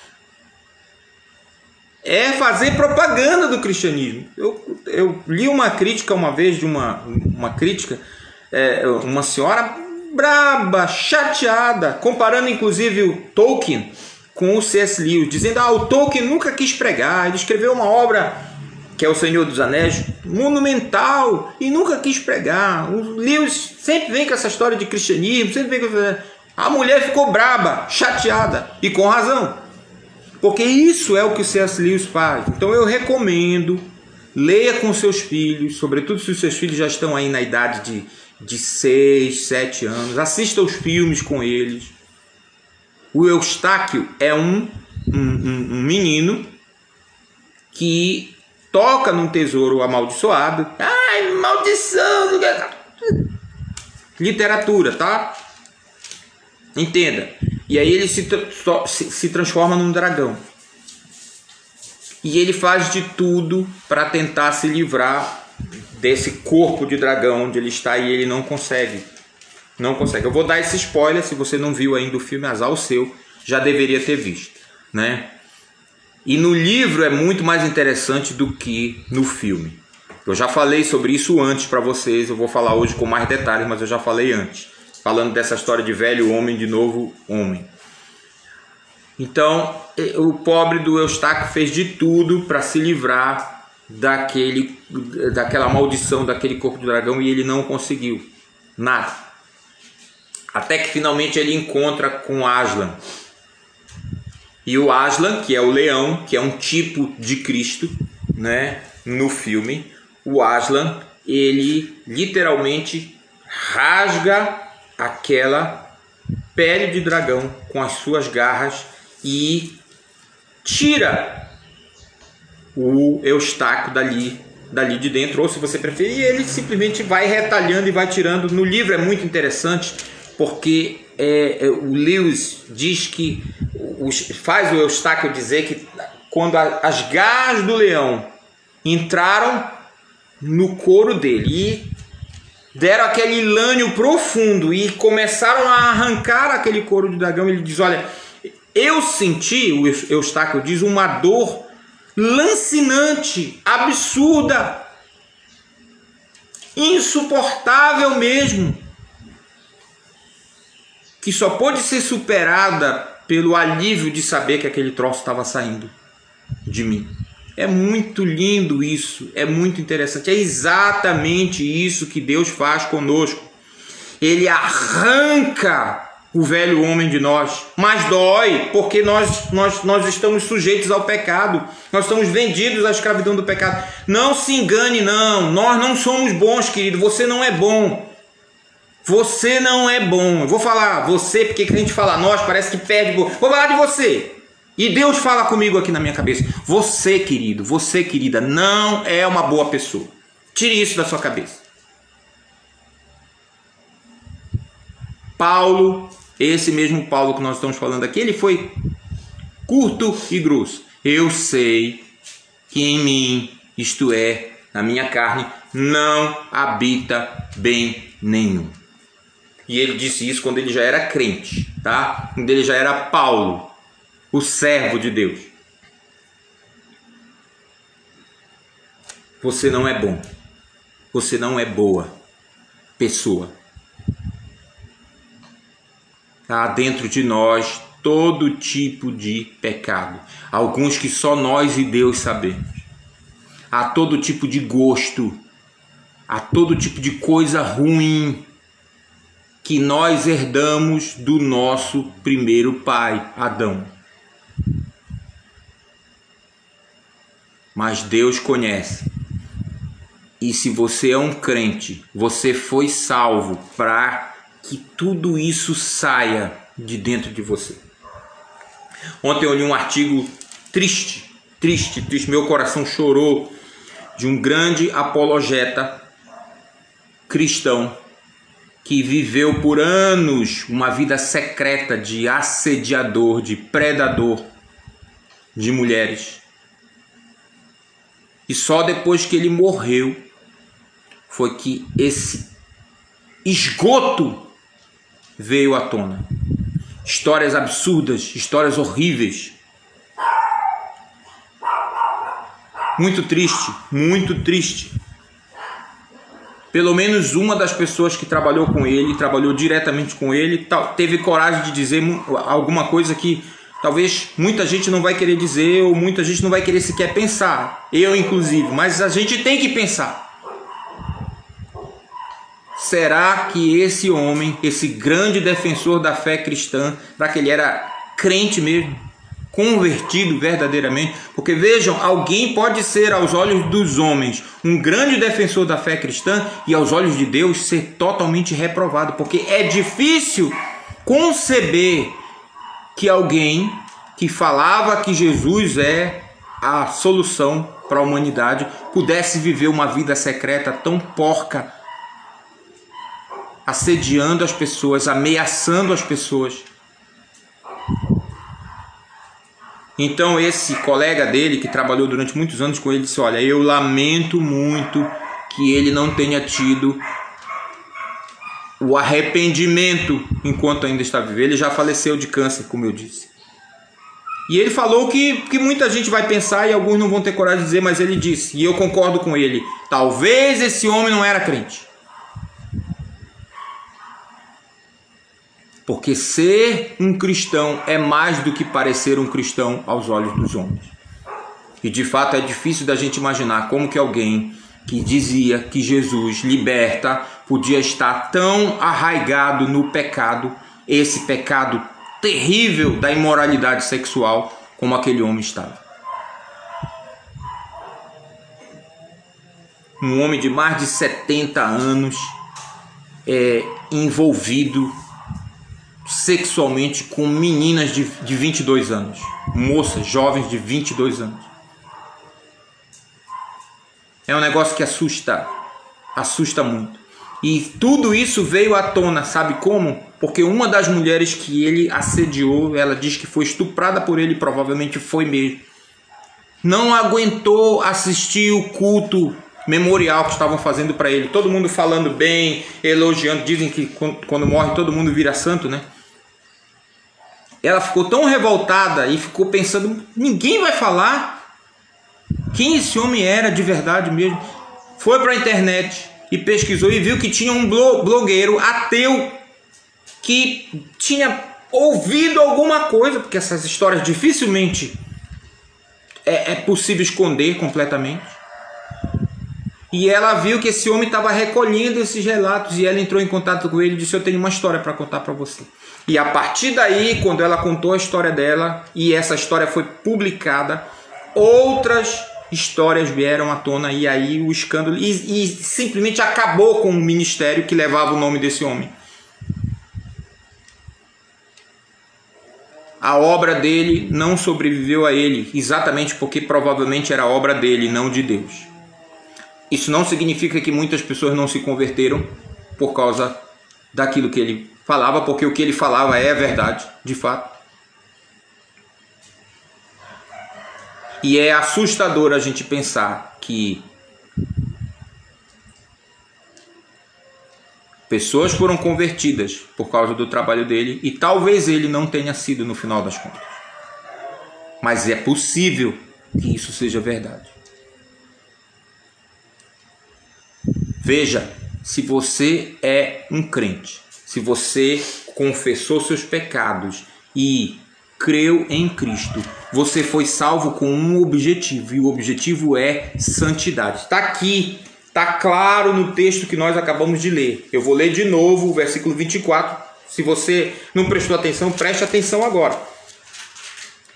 é fazer propaganda do cristianismo. Eu li uma crítica uma vez de uma crítica, uma senhora braba, chateada, comparando inclusive o Tolkien com o C.S. Lewis, dizendo o Tolkien nunca quis pregar, ele escreveu uma obra que é O Senhor dos Anéis, monumental, e nunca quis pregar. O Lewis sempre vem com essa história de cristianismo, sempre vem com... A mulher ficou braba, chateada, e com razão, porque isso é o que o C.S. Lewis faz. Então eu recomendo, leia com seus filhos, sobretudo se os seus filhos já estão aí na idade de 6, 7 anos, assista os filmes com eles. O Eustáquio é um menino que toca num tesouro amaldiçoado. Ai, maldição! Literatura, tá? Entenda. E aí ele se transforma num dragão. E ele faz de tudo para tentar se livrar desse corpo de dragão onde ele está, e ele não consegue. Não consegue. Eu vou dar esse spoiler, se você não viu ainda o filme, azar o seu, já deveria ter visto, né? E no livro é muito mais interessante do que no filme. Eu já falei sobre isso antes para vocês, eu vou falar hoje com mais detalhes, mas eu já falei antes, falando dessa história de velho homem, de novo homem. Então, o pobre do Eustáquio fez de tudo para se livrar daquela maldição, daquele corpo de dragão, e ele não conseguiu nada. Até que finalmente ele encontra com Aslan. E o Aslan, que é o leão, que é um tipo de Cristo, né, no filme, o Aslan, ele literalmente rasga aquela pele de dragão com as suas garras e tira o Eustáquio dali de dentro, ou se você preferir, ele simplesmente vai retalhando e vai tirando. No livro é muito interessante, porque o Lewis diz que faz o Eustáquio dizer que quando as garras do leão entraram no couro dele e deram aquele lânio profundo e começaram a arrancar aquele couro do dragão, ele diz, olha, eu senti, o Eustáquio diz, uma dor lancinante, absurda, insuportável mesmo, que só pôde ser superada pelo alívio de saber que aquele troço estava saindo de mim. É muito lindo isso, é muito interessante. É exatamente isso que Deus faz conosco. Ele arranca o velho homem de nós, mas dói, porque nós estamos sujeitos ao pecado. Nós estamos vendidos à escravidão do pecado. Não se engane, não. Nós não somos bons, querido. Você não é bom. Você não é bom. Eu vou falar você, porque a gente fala nós, parece que perde. Vou falar de você. E Deus fala comigo aqui na minha cabeça. Você, querido, você, querida, não é uma boa pessoa. Tire isso da sua cabeça. Paulo, esse mesmo Paulo que nós estamos falando aqui, ele foi curto e grosso. Eu sei que em mim, isto é, na minha carne, não habita bem nenhum. E ele disse isso quando ele já era crente, tá? Quando ele já era Paulo, o servo de Deus. Você não é bom. Você não é boa pessoa. Há dentro de nós todo tipo de pecado. Alguns que só nós e Deus sabemos. Há todo tipo de gosto. Há todo tipo de coisa ruim que nós herdamos do nosso primeiro pai, Adão. Mas Deus conhece. E se você é um crente, você foi salvo para que tudo isso saia de dentro de você. Ontem eu li um artigo triste. Meu coração chorou, de um grande apologeta cristão que viveu por anos uma vida secreta de assediador, de predador de mulheres. E só depois que ele morreu foi que esse esgoto veio à tona. Histórias absurdas, histórias horríveis. Muito triste, muito triste. Pelo menos uma das pessoas que trabalhou com ele, trabalhou diretamente com ele, teve coragem de dizer alguma coisa que talvez muita gente não vai querer dizer, ou muita gente não vai querer sequer pensar. Eu, inclusive. Mas a gente tem que pensar. Será que esse homem, esse grande defensor da fé cristã, será que ele era crente mesmo? Convertido verdadeiramente? Porque vejam, alguém pode ser aos olhos dos homens um grande defensor da fé cristã e aos olhos de Deus ser totalmente reprovado. Porque é difícil conceber que alguém que falava que Jesus é a solução para a humanidade pudesse viver uma vida secreta tão porca, assediando as pessoas, ameaçando as pessoas. Então esse colega dele, que trabalhou durante muitos anos com ele, disse, olha, eu lamento muito que ele não tenha tido o arrependimento enquanto ainda está vivo. Ele já faleceu de câncer, como eu disse. E ele falou que muita gente vai pensar e alguns não vão ter coragem de dizer, mas ele disse, e eu concordo com ele, talvez esse homem não era crente. Porque ser um cristão é mais do que parecer um cristão aos olhos dos homens. E de fato é difícil da gente imaginar como que alguém que dizia que Jesus liberta podia estar tão arraigado no pecado, esse pecado terrível da imoralidade sexual, como aquele homem estava. Um homem de mais de 70 anos envolvido sexualmente com meninas de 22 anos, moças, jovens de 22 anos. É um negócio que assusta muito. E tudo isso veio à tona, sabe como? Porque uma das mulheres que ele assediou, ela diz que foi estuprada por ele, provavelmente foi mesmo. não aguentou assistir o culto memorial que estavam fazendo para ele. Todo mundo falando bem, elogiando. Dizem que quando morre todo mundo vira santo, né? Ela ficou tão revoltada e ficou pensando, ninguém vai falar quem esse homem era de verdade mesmo. Foi para a internet e pesquisou e viu que tinha um blogueiro ateu que tinha ouvido alguma coisa, porque essas histórias dificilmente é possível esconder completamente. E ela viu que esse homem estava recolhendo esses relatos e ela entrou em contato com ele e disse, eu tenho uma história para contar para você. E a partir daí, quando ela contou a história dela e essa história foi publicada, outras histórias vieram à tona e aí o escândalo e simplesmente acabou com o ministério que levava o nome desse homem. A obra dele não sobreviveu a ele, exatamente porque provavelmente era obra dele, não de Deus. Isso não significa que muitas pessoas não se converteram por causa daquilo que ele falava, porque o que ele falava é verdade, de fato. E é assustador a gente pensar que pessoas foram convertidas por causa do trabalho dele e talvez ele não tenha sido no final das contas. Mas é possível que isso seja verdade. Veja, se você é um crente, se você confessou seus pecados e creu em Cristo, você foi salvo com um objetivo, e o objetivo é santidade. Está aqui, está claro no texto que nós acabamos de ler. Eu vou ler de novo o versículo 24. Se você não prestou atenção, preste atenção agora.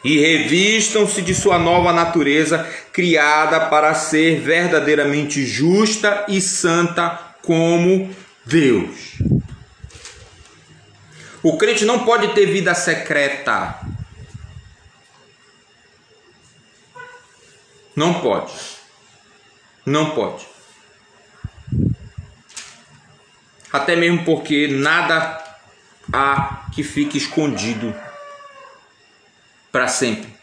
E revistam-se de sua nova natureza, criada para ser verdadeiramente justa e santa como Deus. O crente não pode ter vida secreta. Não pode. Não pode. Até mesmo porque nada há que fique escondido para sempre.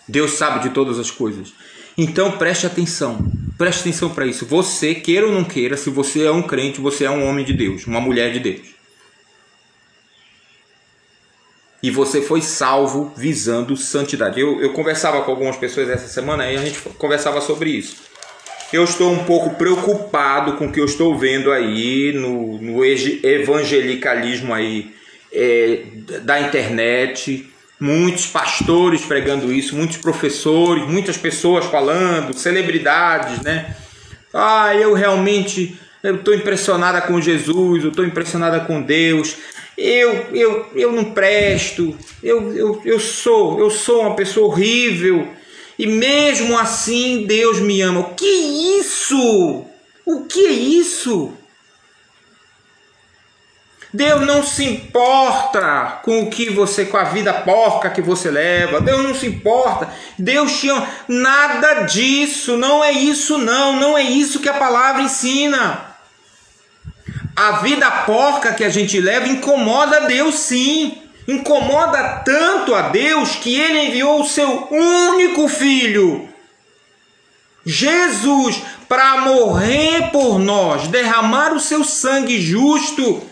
Deus sabe de todas as coisas. Então preste atenção para isso. Você, queira ou não queira, se você é um crente, você é um homem de Deus, uma mulher de Deus. E você foi salvo visando santidade. Eu conversava com algumas pessoas essa semana e a gente conversava sobre isso. Eu estou um pouco preocupado com o que eu estou vendo aí no evangelicalismo aí, da internet. Muitos pastores pregando isso, muitos professores, muitas pessoas falando, celebridades, né? Eu realmente estou impressionada com Jesus, eu estou impressionada com Deus. Eu não presto, eu sou uma pessoa horrível e mesmo assim Deus me ama. O que é isso? O que é isso? Deus não se importa com com a vida porca que você leva. Deus não se importa. Deus te ama. Nada disso. Não é isso não. Não é isso que a palavra ensina. A vida porca que a gente leva incomoda a Deus, sim. Incomoda tanto a Deus que Ele enviou o seu único Filho, Jesus, para morrer por nós, derramar o seu sangue justo,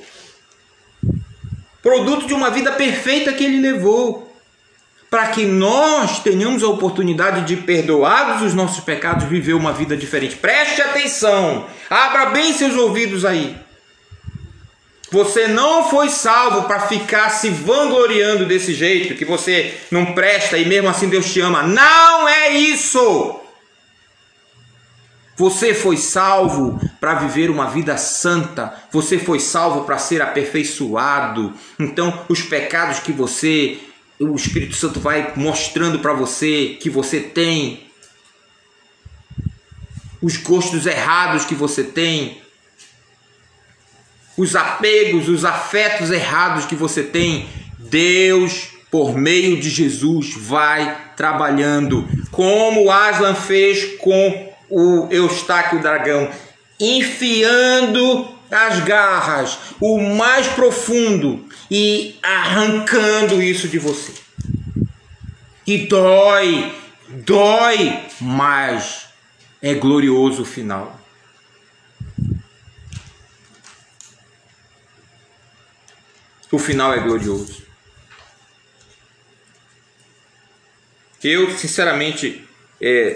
produto de uma vida perfeita que Ele levou, para que nós tenhamos a oportunidade de, perdoados os nossos pecados, viver uma vida diferente. Preste atenção, abra bem seus ouvidos aí. Você não foi salvo para ficar se vangloriando desse jeito, que você não presta e mesmo assim Deus te ama. Não é isso! Você foi salvo para viver uma vida santa. Você foi salvo para ser aperfeiçoado. Então, os pecados que o Espírito Santo vai mostrando para você que você tem, os gostos errados que você tem, os apegos, os afetos errados que você tem, Deus, por meio de Jesus, vai trabalhando. Como Aslan fez com o Eustáquio Dragão, enfiando as garras, o mais profundo, e arrancando isso de você. E dói, Dói, mas é glorioso o final. O final é glorioso. Eu, sinceramente,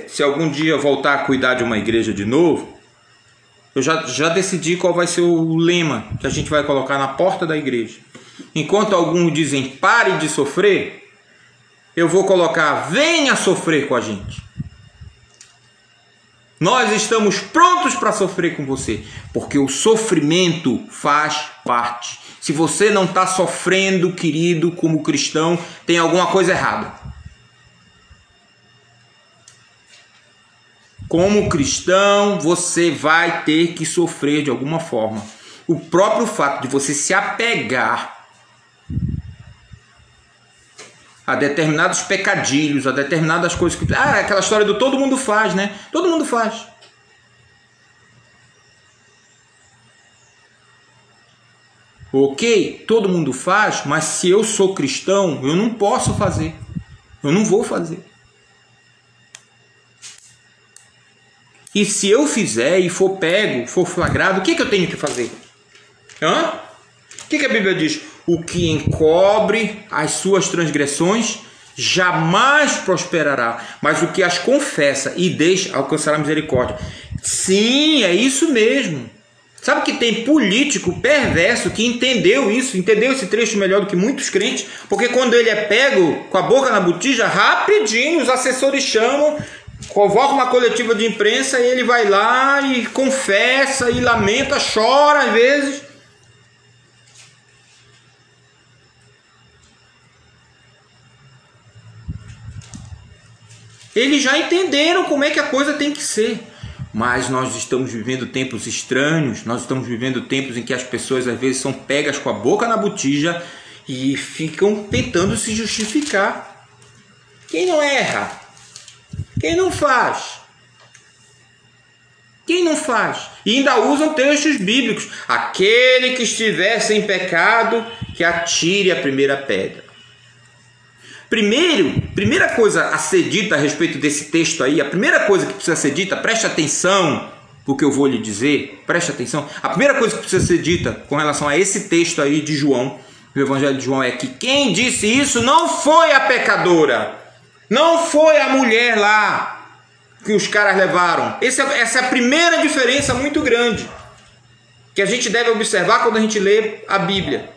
se algum dia voltar a cuidar de uma igreja de novo, eu já decidi qual vai ser o lema que a gente vai colocar na porta da igreja. Enquanto alguns dizem pare de sofrer, eu vou colocar venha sofrer com a gente. Nós estamos prontos para sofrer com você, porque o sofrimento faz parte. Se você não está sofrendo, querido, como cristão, tem alguma coisa errada. Como cristão, você vai ter que sofrer de alguma forma. O próprio fato de você se apegar a determinados pecadilhos, a determinadas coisas que... aquela história do todo mundo faz, né? Todo mundo faz. Ok, todo mundo faz, mas se eu sou cristão, eu não posso fazer. Eu não vou fazer. E se eu fizer e for pego, for flagrado, o que eu tenho que fazer? O que a Bíblia diz? O que encobre as suas transgressões jamais prosperará, mas o que as confessa e deixa alcançará misericórdia. Sim, é isso mesmo. Sabe que tem político perverso que entendeu isso, entendeu esse trecho melhor do que muitos crentes, porque quando ele é pego com a boca na botija, rapidinho os assessores chamam, convoca uma coletiva de imprensa e ele vai lá e confessa e lamenta, chora às vezes. Eles já entenderam como é que a coisa tem que ser. Mas nós estamos vivendo tempos estranhos, nós estamos vivendo tempos em que as pessoas às vezes são pegas com a boca na botija e ficam tentando se justificar. Quem não erra? Quem não faz? Quem não faz? E ainda usam textos bíblicos. Aquele que estiver sem pecado, que atire a primeira pedra. Primeira coisa a ser dita a respeito desse texto aí, a primeira coisa que precisa ser dita, preste atenção no que eu vou lhe dizer, preste atenção. A primeira coisa que precisa ser dita com relação a esse texto aí de João, do Evangelho de João, é que quem disse isso não foi a pecadora, não foi a mulher lá que os caras levaram. Essa é a primeira diferença muito grande que a gente deve observar quando a gente lê a Bíblia.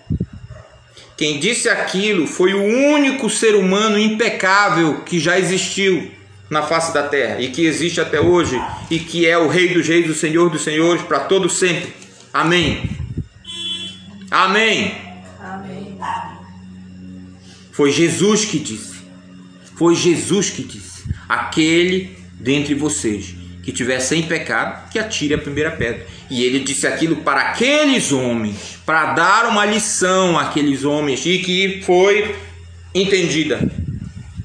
Quem disse aquilo foi o único ser humano impecável que já existiu na face da terra e que existe até hoje e que é o Rei dos Reis, o Senhor dos Senhores, para todo sempre. Amém. Amém. Amém. Foi Jesus que disse. Foi Jesus que disse. Aquele dentre vocês que tiver sem pecado, que atire a primeira pedra. E ele disse aquilo para aqueles homens, para dar uma lição àqueles homens, e que foi entendida.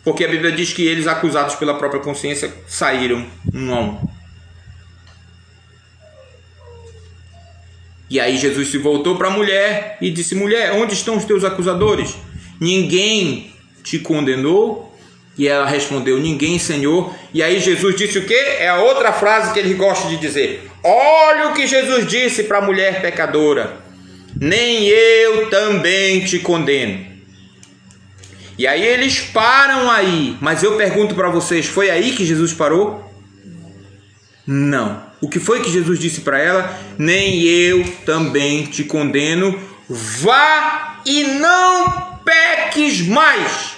Porque a Bíblia diz que eles, acusados pela própria consciência, saíram um a um. E aí Jesus se voltou para a mulher e disse: mulher, onde estão os teus acusadores? Ninguém te condenou? E ela respondeu: ninguém, Senhor. E aí Jesus disse o quê? É a outra frase que ele gosta de dizer. Olha o que Jesus disse para a mulher pecadora: nem eu também te condeno. E aí eles param aí. Mas eu pergunto para vocês, foi aí que Jesus parou? Não. O que foi que Jesus disse para ela? Nem eu também te condeno. Vá e não peques mais.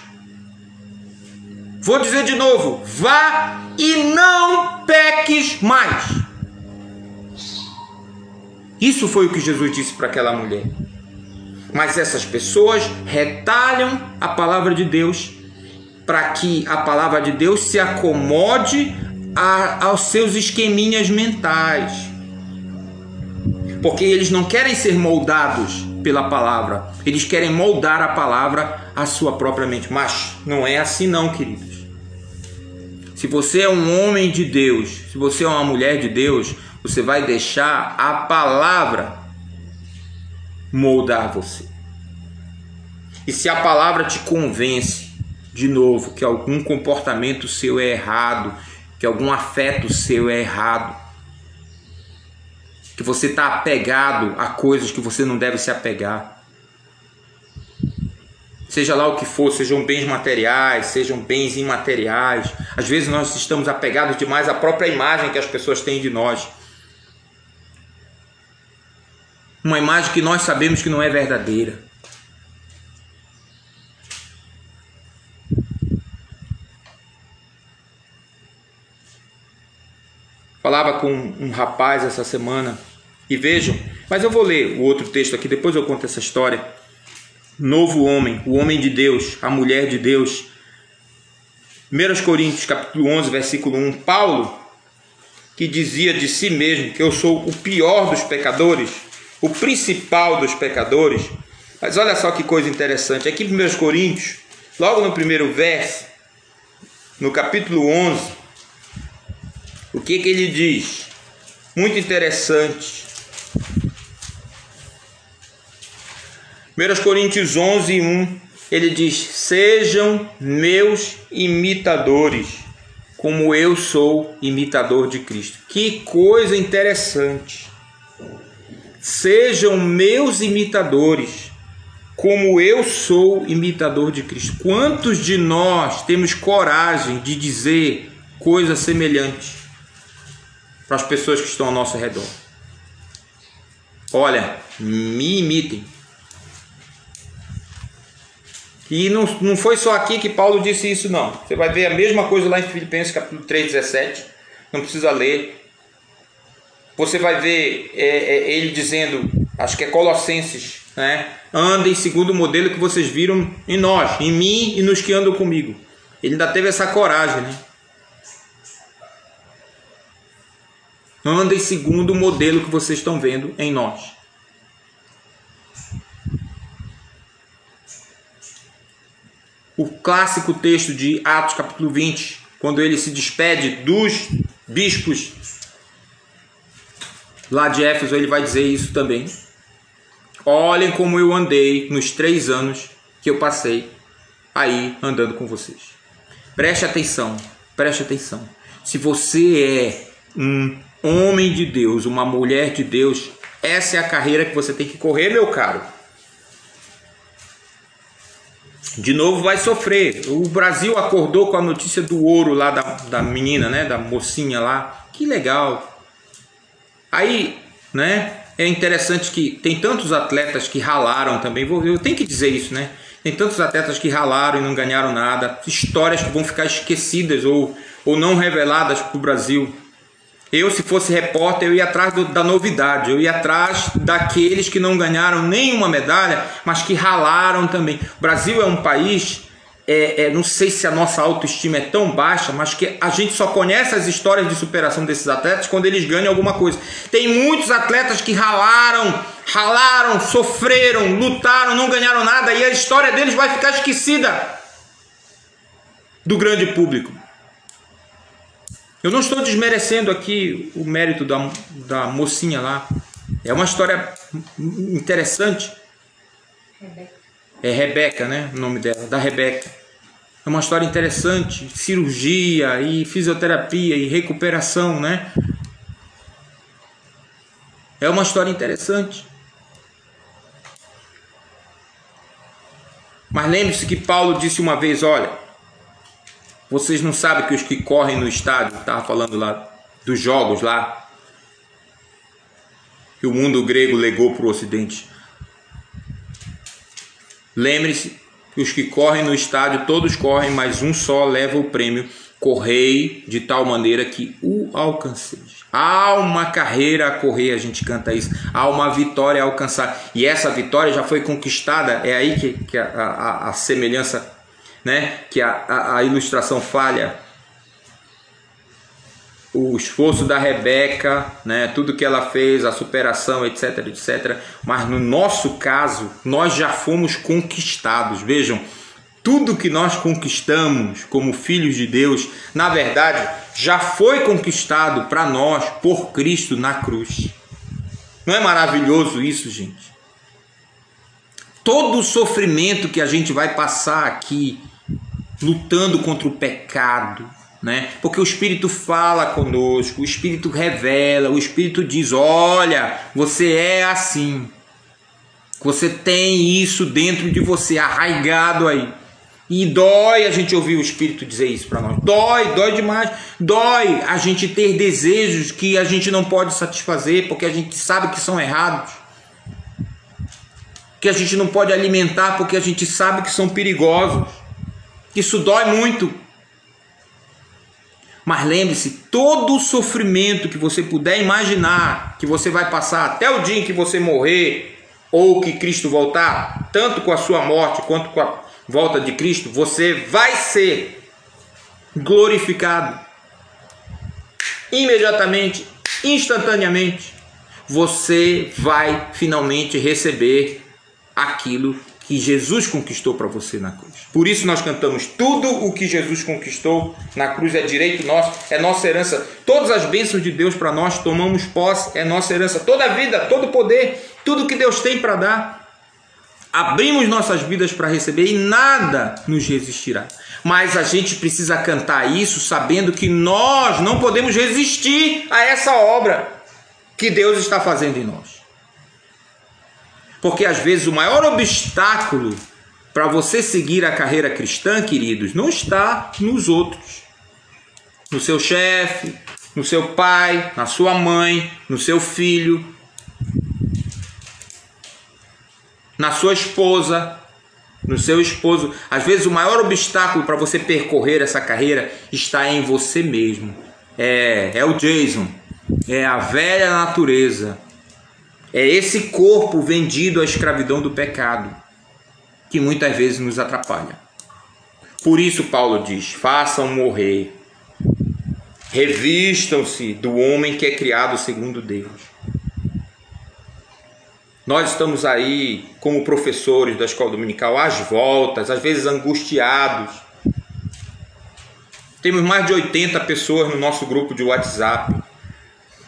Vou dizer de novo, vá e não peques mais. Isso foi o que Jesus disse para aquela mulher. Mas essas pessoas retalham a palavra de Deus para que a palavra de Deus se acomode aos seus esqueminhas mentais. Porque eles não querem ser moldados pela palavra, eles querem moldar a palavra à sua própria mente. Mas não é assim não, queridos. Se você é um homem de Deus, se você é uma mulher de Deus, você vai deixar a palavra moldar você. E se a palavra te convence de novo, que algum comportamento seu é errado, que algum afeto seu é errado, que você está apegado a coisas que você não deve se apegar. Seja lá o que for, sejam bens materiais, sejam bens imateriais. Às vezes nós estamos apegados demais à própria imagem que as pessoas têm de nós. Uma imagem que nós sabemos que não é verdadeira. Falava com um rapaz essa semana, e vejam, mas eu vou ler o outro texto aqui, depois eu conto essa história. Novo homem, o homem de Deus, a mulher de Deus. 1 Coríntios capítulo 11, versículo 1, Paulo, que dizia de si mesmo que eu sou o pior dos pecadores, o principal dos pecadores. Mas olha só que coisa interessante, aqui em 1 Coríntios, logo no primeiro verso, no capítulo 11, o que ele diz? Muito interessante. 1 Coríntios 11, 1, ele diz: sejam meus imitadores, como eu sou imitador de Cristo. Que coisa interessante. Sejam meus imitadores, como eu sou imitador de Cristo. Quantos de nós temos coragem de dizer coisas semelhantes para as pessoas que estão ao nosso redor? Olha, me imitem. E não foi só aqui que Paulo disse isso, não. Você vai ver a mesma coisa lá em Filipenses capítulo 3, 17. Não precisa ler. Você vai ver ele dizendo, acho que é Colossenses, né? Andem segundo o modelo que vocês viram em nós, em mim e nos que andam comigo. Ele ainda teve essa coragem, né? Andem segundo o modelo que vocês estão vendo em nós. O clássico texto de Atos capítulo 20, quando ele se despede dos bispos lá de Éfeso, ele vai dizer isso também. Olhem como eu andei nos 3 anos que eu passei aí andando com vocês. Preste atenção, preste atenção. Se você é um homem de Deus, uma mulher de Deus, essa é a carreira que você tem que correr, meu caro. De novo vai sofrer. O Brasil acordou com a notícia do ouro lá da menina, né? Da mocinha lá. Que legal. Aí, né? É interessante que tem tantos atletas que ralaram também. Eu tenho que dizer isso, né? Tem tantos atletas que ralaram e não ganharam nada. Histórias que vão ficar esquecidas ou não reveladas para o Brasil. Eu, se fosse repórter, eu ia atrás da novidade, eu ia atrás daqueles que não ganharam nenhuma medalha, mas que ralaram também. O Brasil é um país, não sei se a nossa autoestima é tão baixa, mas que a gente só conhece as histórias de superação desses atletas quando eles ganham alguma coisa. Tem muitos atletas que ralaram, sofreram, lutaram, não ganharam nada, e a história deles vai ficar esquecida do grande público. Eu não estou desmerecendo aqui o mérito da mocinha lá. É uma história interessante. Rebeca. É Rebeca, né? O nome dela, da Rebeca. É uma história interessante. Cirurgia e fisioterapia e recuperação, né? É uma história interessante. Mas lembre-se que Paulo disse uma vez, olha, vocês não sabem que os que correm no estádio, estava falando lá dos jogos lá, que o mundo grego legou para o Ocidente. Lembre-se que os que correm no estádio, todos correm, mas um só leva o prêmio. Correi de tal maneira que o alcanceis. Há uma carreira a correr, a gente canta isso. Há uma vitória a alcançar. E essa vitória já foi conquistada. É aí que a semelhança, né? Que a ilustração falha. O esforço da Rebeca, né? Tudo que ela fez, a superação, etc, etc. Mas no nosso caso, nós já fomos conquistados. Vejam, tudo que nós conquistamos como filhos de Deus, na verdade, já foi conquistado para nós por Cristo na cruz. Não é maravilhoso isso, gente? Todo o sofrimento que a gente vai passar aqui lutando contra o pecado, né? Porque o Espírito fala conosco, o Espírito revela, o Espírito diz: olha, você é assim, você tem isso dentro de você, arraigado aí. E dói a gente ouvir o Espírito dizer isso para nós. Dói demais. Dói a gente ter desejos que a gente não pode satisfazer porque a gente sabe que são errados. Que a gente não pode alimentar porque a gente sabe que são perigosos. Isso dói muito. Mas lembre-se, todo o sofrimento que você puder imaginar que você vai passar até o dia em que você morrer ou que Cristo voltar, tanto com a sua morte quanto com a volta de Cristo, você vai ser glorificado imediatamente, instantaneamente. Você vai finalmente receber aquilo que Jesus conquistou para você na cruz. Por isso nós cantamos: tudo o que Jesus conquistou na cruz é direito nosso, é nossa herança. Todas as bênçãos de Deus para nós tomamos posse, é nossa herança. Toda a vida, todo o poder, tudo que Deus tem para dar, abrimos nossas vidas para receber e nada nos resistirá. Mas a gente precisa cantar isso sabendo que nós não podemos resistir a essa obra que Deus está fazendo em nós. Porque às vezes o maior obstáculo para você seguir a carreira cristã, queridos, não está nos outros. No seu chefe, no seu pai, na sua mãe, no seu filho, na sua esposa, no seu esposo. Às vezes o maior obstáculo para você percorrer essa carreira está em você mesmo. É o Jason, é a velha natureza, é esse corpo vendido à escravidão do pecado que muitas vezes nos atrapalha. Por isso Paulo diz: façam morrer, revistam-se do homem que é criado segundo Deus. Nós estamos aí como professores da escola dominical às voltas, às vezes angustiados. Temos mais de 80 pessoas no nosso grupo de WhatsApp.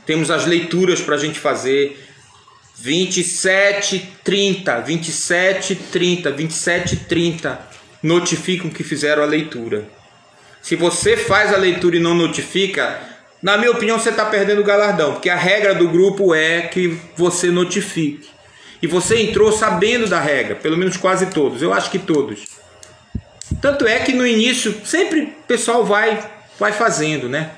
Temos as leituras para a gente fazer. 27:30 notificam que fizeram a leitura. Se você faz a leitura e não notifica, na minha opinião você está perdendo o galardão, porque a regra do grupo é que você notifique. E você entrou sabendo da regra, pelo menos quase todos, eu acho que todos. Tanto é que no início sempre o pessoal vai fazendo, né?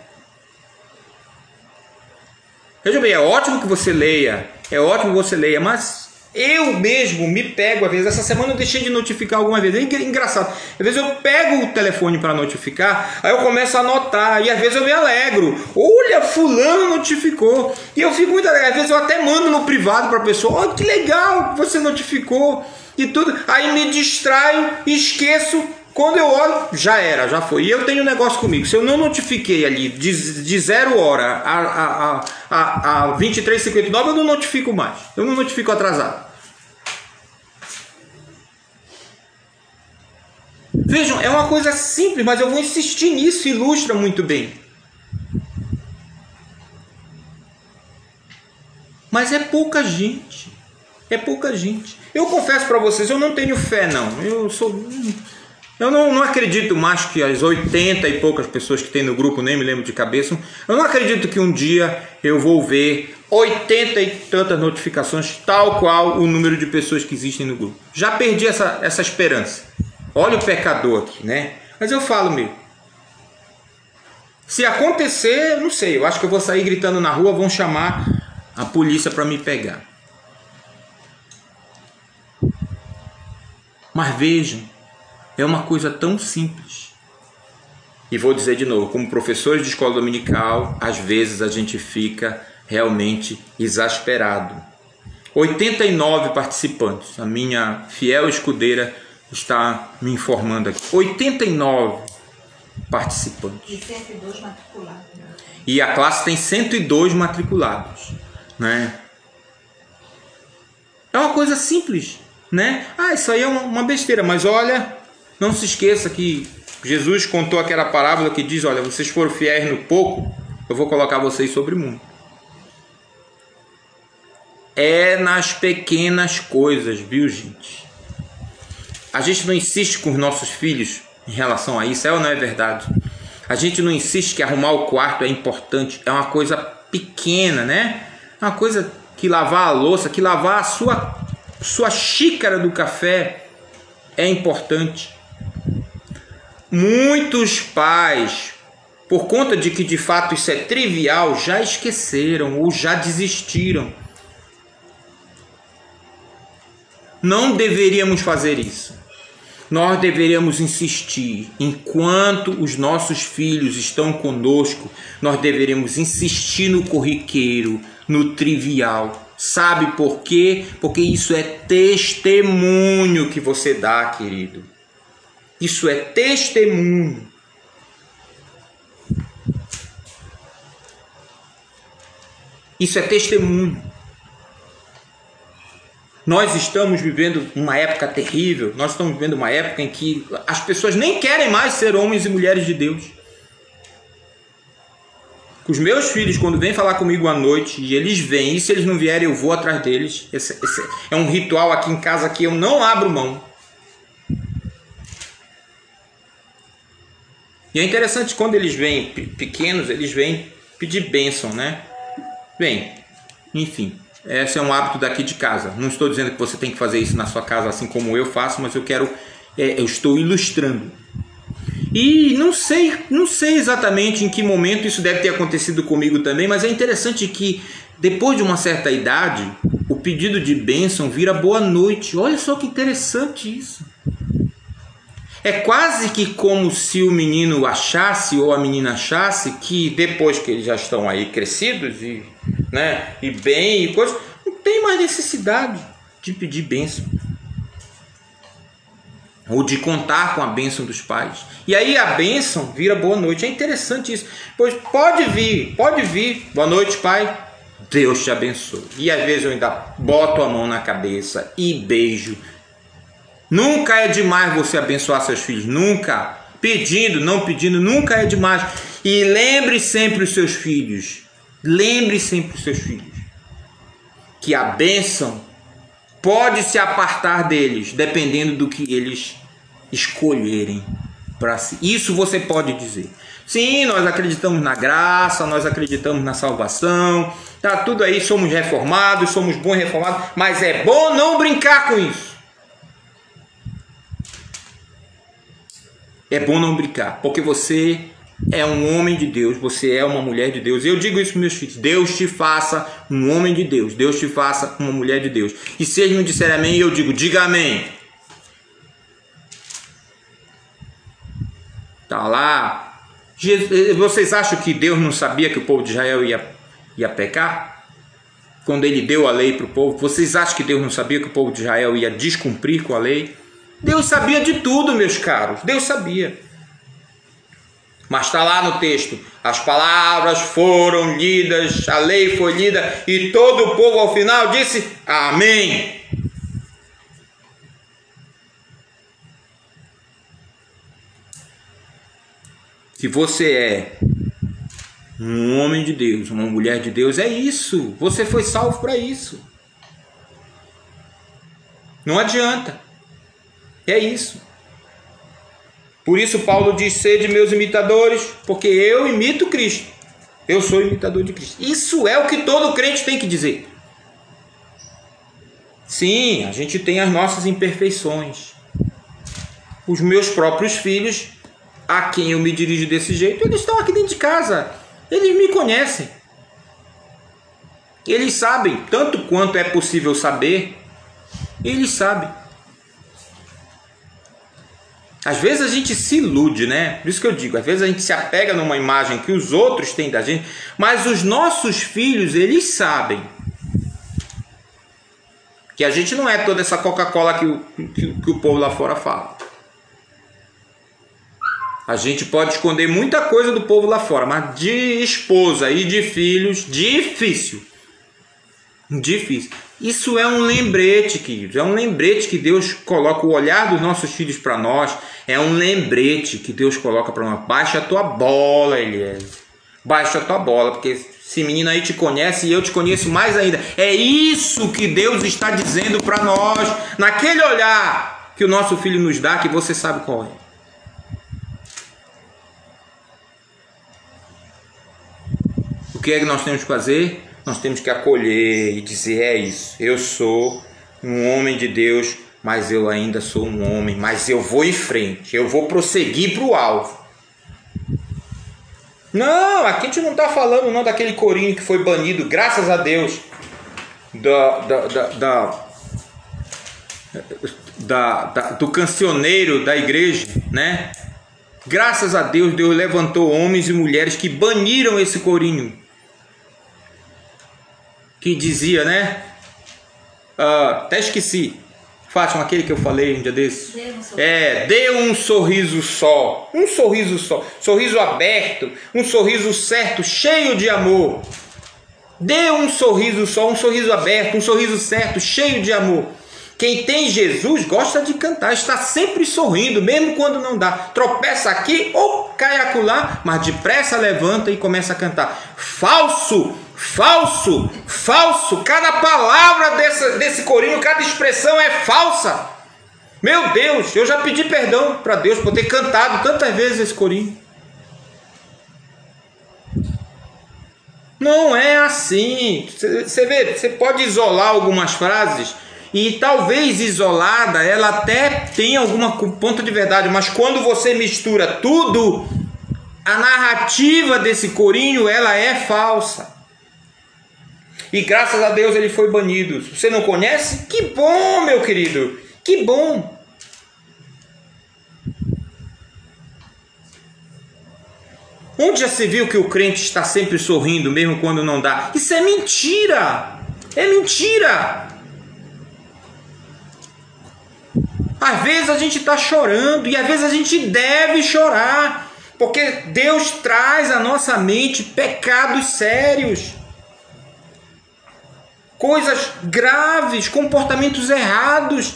Veja bem, é ótimo que você leia, mas eu mesmo me pego às vezes. Essa semana eu deixei de notificar alguma vez. É engraçado. Às vezes eu pego o telefone para notificar, aí eu começo a anotar e às vezes eu me alegro. Olha, fulano notificou. E eu fico muito alegre. Às vezes eu até mando no privado para a pessoa: olha que legal, você notificou e tudo. Aí me distraio, esqueço. Quando eu olho, já foi. E eu tenho um negócio comigo: se eu não notifiquei ali de 0 hora a 23h59, eu não notifico mais. Eu não notifico atrasado. Vejam, é uma coisa simples, mas eu vou insistir nisso, ilustra muito bem. Mas é pouca gente. É pouca gente. Eu confesso para vocês, eu não tenho fé, não. Eu não acredito mais que as 80 e poucas pessoas que tem no grupo, nem me lembro de cabeça, eu não acredito que um dia eu vou ver 80 e tantas notificações, tal qual o número de pessoas que existem no grupo. Já perdi essa esperança. Olha o pecador aqui, né? Mas eu falo mesmo. Se acontecer, eu não sei, eu acho que eu vou sair gritando na rua, vão chamar a polícia para me pegar. Mas vejam, é uma coisa tão simples. E vou dizer de novo, como professores de escola dominical, às vezes a gente fica realmente exasperado. 89 participantes, a minha fiel escudeira está me informando aqui. 89 participantes. E 102 matriculados. E a classe tem 102 matriculados, né? É uma coisa simples, né? Isso aí é uma besteira, mas olha, não se esqueça que Jesus contou aquela parábola que diz: olha, vocês foram fiéis no pouco, eu vou colocar vocês sobre o mundo. É nas pequenas coisas, viu, gente? A gente não insiste com os nossos filhos em relação a isso, é ou não é verdade? A gente não insiste que arrumar o quarto é importante, é uma coisa pequena, né? Uma coisa que lavar a louça, que lavar a sua xícara do café é importante. Muitos pais, por conta de que de fato isso é trivial, já esqueceram ou já desistiram. Não deveríamos fazer isso. Nós deveríamos insistir. Enquanto os nossos filhos estão conosco, nós deveríamos insistir no corriqueiro, no trivial. Sabe por quê? Porque isso é testemunho que você dá, querido. Isso é testemunho. Isso é testemunho. Nós estamos vivendo uma época terrível. Nós estamos vivendo uma época em que as pessoas nem querem mais ser homens e mulheres de Deus. Os meus filhos, quando vêm falar comigo à noite, e eles vêm, e se eles não vierem, eu vou atrás deles. Esse é um ritual aqui em casa que eu não abro mão. E é interessante, quando eles vêm pequenos, eles vêm pedir bênção, né? Bem, enfim, esse é um hábito daqui de casa. Não estou dizendo que você tem que fazer isso na sua casa assim como eu faço, mas eu estou ilustrando. E não sei exatamente em que momento isso deve ter acontecido comigo também, mas é interessante que depois de uma certa idade, o pedido de bênção vira boa noite. Olha só que interessante isso. É quase que como se o menino achasse ou a menina achasse que depois que eles já estão aí crescidos e, né, e bem e coisas, não tem mais necessidade de pedir bênção ou de contar com a bênção dos pais. E aí a bênção vira boa noite. É interessante isso. Pois pode vir. Boa noite, pai. Deus te abençoe. E às vezes eu ainda boto a mão na cabeça e beijo. Nunca é demais você abençoar seus filhos, nunca. Pedindo, não pedindo, nunca é demais. E lembre sempre os seus filhos, que a bênção pode se apartar deles, dependendo do que eles escolherem para si. Isso você pode dizer. Sim, nós acreditamos na graça, nós acreditamos na salvação, tá tudo aí, somos reformados, somos bons reformados, mas é bom não brincar com isso. É bom não brincar, porque você é um homem de Deus, você é uma mulher de Deus. Eu digo isso para meus filhos: Deus te faça um homem de Deus, Deus te faça uma mulher de Deus. E se eles não disserem amém, eu digo: diga amém. Tá lá. Vocês acham que Deus não sabia que o povo de Israel ia pecar? Quando ele deu a lei para o povo, vocês acham que Deus não sabia que o povo de Israel ia descumprir com a lei? Deus sabia de tudo, meus caros. Deus sabia. Mas está lá no texto: as palavras foram lidas, a lei foi lida, e todo o povo ao final disse amém. Se você é um homem de Deus, uma mulher de Deus, é isso. Você foi salvo para isso. Não adianta. É isso. Por isso Paulo diz: sede meus imitadores, porque eu imito Cristo. Eu sou imitador de Cristo. Isso é o que todo crente tem que dizer. Sim, a gente tem as nossas imperfeições. Os meus próprios filhos, a quem eu me dirijo desse jeito, eles estão aqui dentro de casa. Eles me conhecem. Eles sabem, tanto quanto é possível saber, eles sabem. Às vezes a gente se ilude, né? Por isso que eu digo, às vezes a gente se apega numa imagem que os outros têm da gente, mas os nossos filhos, eles sabem que a gente não é toda essa Coca-Cola que o povo lá fora fala. A gente pode esconder muita coisa do povo lá fora, mas de esposa e de filhos, difícil. Difícil. Isso é um lembrete, queridos. É um lembrete que Deus coloca. O olhar dos nossos filhos para nós é um lembrete que Deus coloca para nós. Baixa a tua bola, Eliezer. Baixa a tua bola, porque esse menino aí te conhece e eu te conheço mais ainda. É isso que Deus está dizendo para nós, naquele olhar que o nosso filho nos dá, que você sabe qual é. O que é que nós temos que fazer? Nós temos que acolher e dizer: é isso, eu sou um homem de Deus, mas eu ainda sou um homem, mas eu vou em frente, eu vou prosseguir para o alvo. Não, aqui a gente não está falando não daquele corinho que foi banido, graças a Deus, do cancioneiro da igreja, né? Graças a Deus, Deus levantou homens e mulheres que baniram esse corinho, que dizia, né? Até esqueci. Fátima, aquele que eu falei um dia desses. Dê um sorriso só. Um sorriso só. Sorriso aberto. Um sorriso certo, cheio de amor. Dê um sorriso só, um sorriso aberto, um sorriso certo, cheio de amor. Quem tem Jesus gosta de cantar, está sempre sorrindo, mesmo quando não dá. Tropeça aqui ou cai acolá, mas depressa levanta e começa a cantar. Falso! Falso, falso, cada palavra desse corinho, cada expressão é falsa. Meu Deus, eu já pedi perdão para Deus por ter cantado tantas vezes esse corinho. Não é assim. Você vê, você pode isolar algumas frases e talvez isolada ela até tenha alguma ponto de verdade, mas quando você mistura tudo, a narrativa desse corinho ela é falsa. E graças a Deus ele foi banido. Você não conhece? Que bom, meu querido. Que bom. Onde já se viu que o crente está sempre sorrindo, mesmo quando não dá? Isso é mentira. É mentira. Às vezes a gente está chorando. E às vezes a gente deve chorar. Porque Deus traz à nossa mente pecados sérios. Coisas graves, comportamentos errados,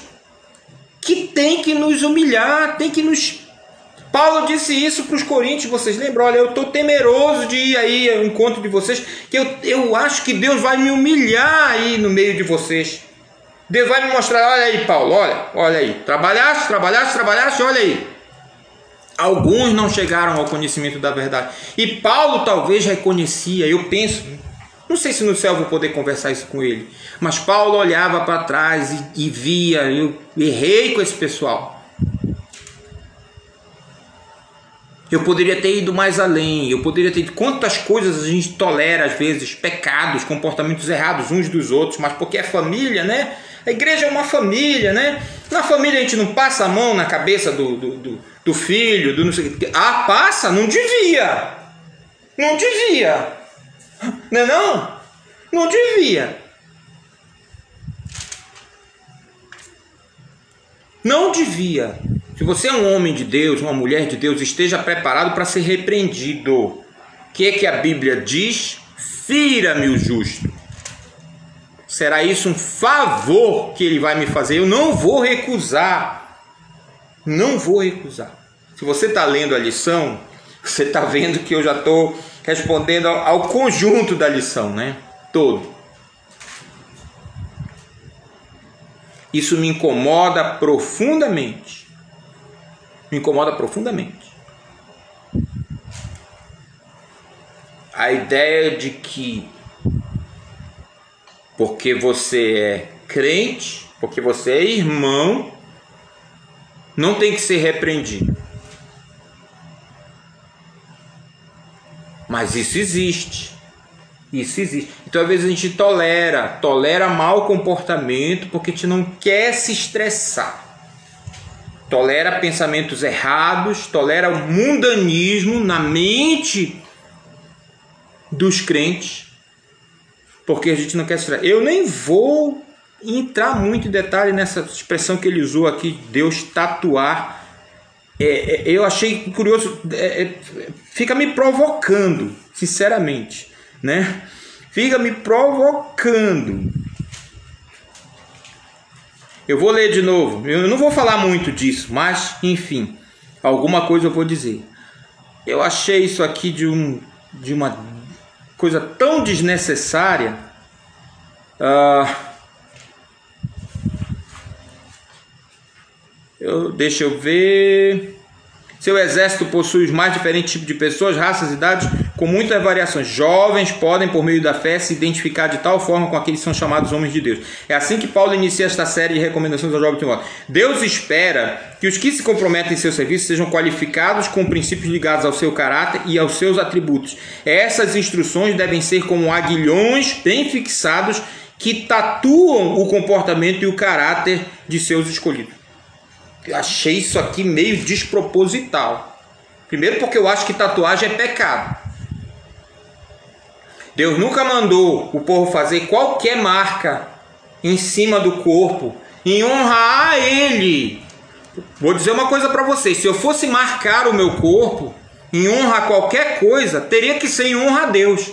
que tem que nos humilhar, tem que nos... Paulo disse isso para os coríntios, vocês lembram? Olha, eu estou temeroso de ir aí ao encontro de vocês, que eu acho que Deus vai me humilhar aí no meio de vocês. Deus vai me mostrar, olha aí, Paulo, olha aí, trabalhaste, olha aí. Alguns não chegaram ao conhecimento da verdade. E Paulo talvez reconhecia, eu penso... Não sei se no céu vou poder conversar isso com ele. Mas Paulo olhava para trás e via, eu errei com esse pessoal. Eu poderia ter ido mais além. Eu poderia ter ido... Quantas coisas a gente tolera às vezes, pecados, comportamentos errados uns dos outros, mas porque é família, né? A igreja é uma família, né? Na família a gente não passa a mão na cabeça do filho, do não sei o que. Ah, passa? Não devia. Não devia. Não é não? Não devia. Não devia. Se você é um homem de Deus, uma mulher de Deus, esteja preparado para ser repreendido. O que é que a Bíblia diz? Fira-me o justo. Será isso um favor que ele vai me fazer? Eu não vou recusar. Não vou recusar. Se você está lendo a lição, você está vendo que eu já estou respondendo ao conjunto da lição, né? Todo. Isso me incomoda profundamente. Me incomoda profundamente. A ideia de que porque você é crente, porque você é irmão, não tem que ser repreendido. Mas isso existe. Isso existe. Então, às vezes, a gente tolera mau comportamento porque a gente não quer se estressar. Tolera pensamentos errados, tolera o mundanismo na mente dos crentes, porque a gente não quer se estressar. Eu nem vou entrar muito em detalhe nessa expressão que ele usou aqui, Deus tatuar. Eu achei curioso, fica me provocando, sinceramente, né? Fica me provocando. Eu vou ler de novo, eu não vou falar muito disso, mas, enfim, alguma coisa eu vou dizer. Eu achei isso aqui de uma coisa tão desnecessária. Deixa eu ver. Seu exército possui os mais diferentes tipos de pessoas, raças, idades, com muitas variações. Jovens podem, por meio da fé, se identificar de tal forma com aqueles que são chamados homens de Deus. É assim que Paulo inicia esta série de recomendações ao jovem Timóteo. Deus espera que os que se comprometem em seu serviço sejam qualificados com princípios ligados ao seu caráter e aos seus atributos. Essas instruções devem ser como aguilhões bem fixados que tatuam o comportamento e o caráter de seus escolhidos. Eu achei isso aqui meio desproposital. Primeiro porque eu acho que tatuagem é pecado. Deus nunca mandou o povo fazer qualquer marca em cima do corpo em honra a Ele. Vou dizer uma coisa para vocês. Se eu fosse marcar o meu corpo em honra a qualquer coisa, teria que ser em honra a Deus.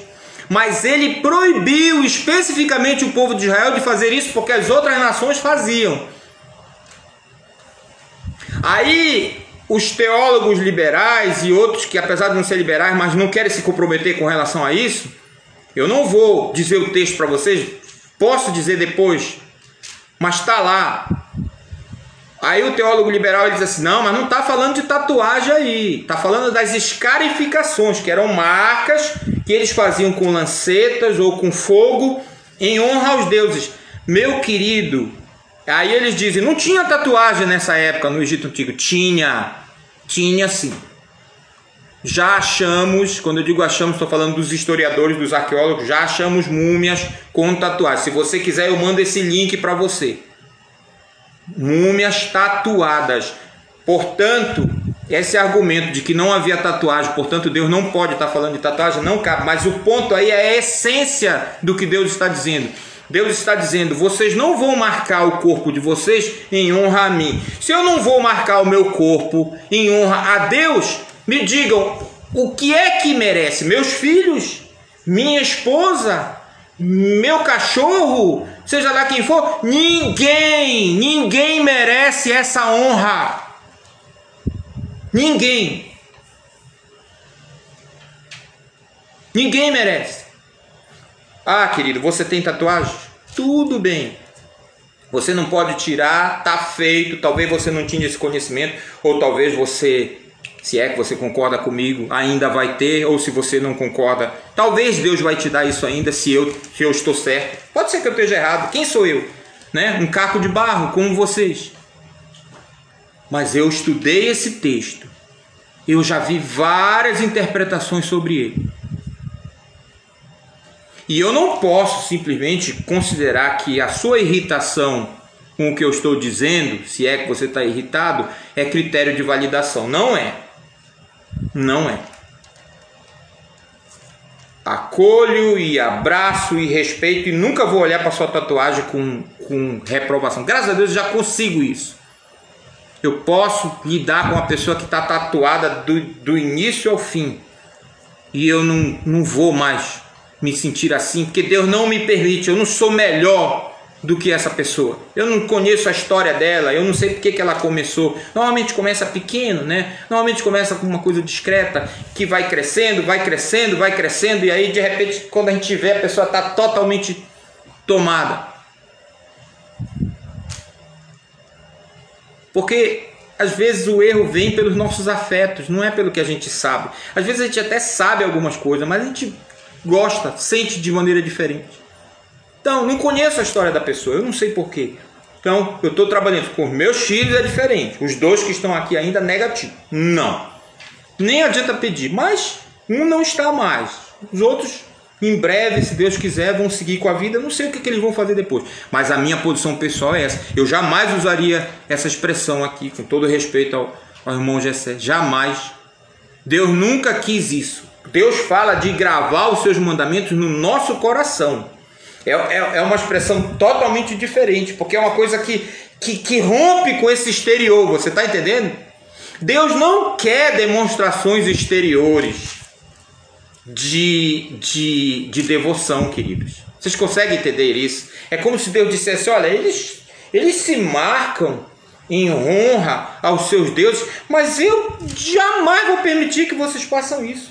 Mas Ele proibiu especificamente o povo de Israel de fazer isso porque as outras nações faziam. Aí os teólogos liberais e outros que, apesar de não ser liberais, mas não querem se comprometer com relação a isso, eu não vou dizer o texto para vocês, posso dizer depois, mas está lá. Aí o teólogo liberal ele diz assim, não, mas não está falando de tatuagem aí, está falando das escarificações, que eram marcas que eles faziam com lancetas ou com fogo em honra aos deuses. Meu querido, aí eles dizem, não tinha tatuagem nessa época no Egito Antigo. Tinha sim. Já achamos, quando eu digo achamos, estou falando dos historiadores, dos arqueólogos, já achamos múmias com tatuagem. Se você quiser, eu mando esse link para você. Múmias tatuadas. Portanto, esse argumento de que não havia tatuagem, portanto Deus não pode estar falando de tatuagem, não cabe. Mas o ponto aí é a essência do que Deus está dizendo. Deus está dizendo, vocês não vão marcar o corpo de vocês em honra a mim. Se eu não vou marcar o meu corpo em honra a Deus, me digam, o que é que merece? Meus filhos? Minha esposa? Meu cachorro? Seja lá quem for? Ninguém merece essa honra. Ninguém merece. Ah, querido, você tem tatuagem? Tudo bem. Você não pode tirar, tá feito. Talvez você não tinha esse conhecimento, ou talvez você, se é que você concorda comigo, ainda vai ter, ou se você não concorda, talvez Deus vai te dar isso ainda, se eu estou certo. Pode ser que eu esteja errado. Quem sou eu? Né? Um caco de barro, como vocês. Mas eu estudei esse texto. Eu já vi várias interpretações sobre ele. E eu não posso simplesmente considerar que a sua irritação com o que eu estou dizendo, se é que você está irritado, é critério de validação. Não é. Não é. Acolho e abraço e respeito e nunca vou olhar para sua tatuagem com reprovação. Graças a Deus eu já consigo isso. Eu posso lidar com uma pessoa que está tatuada do início ao fim. E eu não vou mais me sentir assim, porque Deus não me permite. Eu não sou melhor do que essa pessoa. Eu não conheço a história dela, eu não sei porque que ela começou. Normalmente começa pequeno, né? Normalmente começa com uma coisa discreta, que vai crescendo, e aí de repente, quando a gente vê, a pessoa está totalmente tomada. Porque às vezes o erro vem pelos nossos afetos, não é pelo que a gente sabe. Às vezes a gente até sabe algumas coisas, mas a gente gosta, sente de maneira diferente. Então, não conheço a história da pessoa, eu não sei porquê. Então, eu estou trabalhando com os meus filhos, é diferente. Os dois que estão aqui ainda, negativo. Não. Nem adianta pedir, mas um não está mais. Os outros, em breve, se Deus quiser, vão seguir com a vida. Eu não sei o que eles vão fazer depois. Mas a minha posição pessoal é essa. Eu jamais usaria essa expressão aqui, com todo respeito ao irmão Gessé. Jamais. Deus nunca quis isso. Deus fala de gravar os seus mandamentos no nosso coração. É uma expressão totalmente diferente, porque é uma coisa que rompe com esse exterior, você está entendendo? Deus não quer demonstrações exteriores de devoção, queridos. Vocês conseguem entender isso? É como se Deus dissesse, olha, eles se marcam em honra aos seus deuses, mas eu jamais vou permitir que vocês façam isso.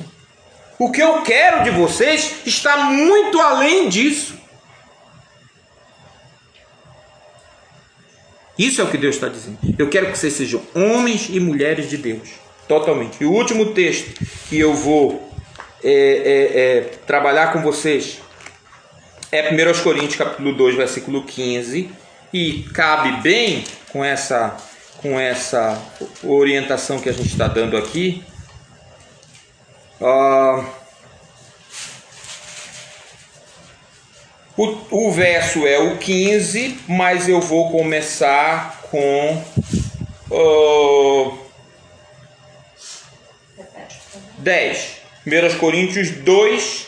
O que eu quero de vocês está muito além disso. Isso é o que Deus está dizendo. Eu quero que vocês sejam homens e mulheres de Deus. Totalmente. E o último texto que eu vou trabalhar com vocês é 1 Coríntios capítulo 2, versículo 15, e cabe bem com essa orientação que a gente está dando aqui. O verso é o 15, mas eu vou começar com 10. 1 Coríntios 2,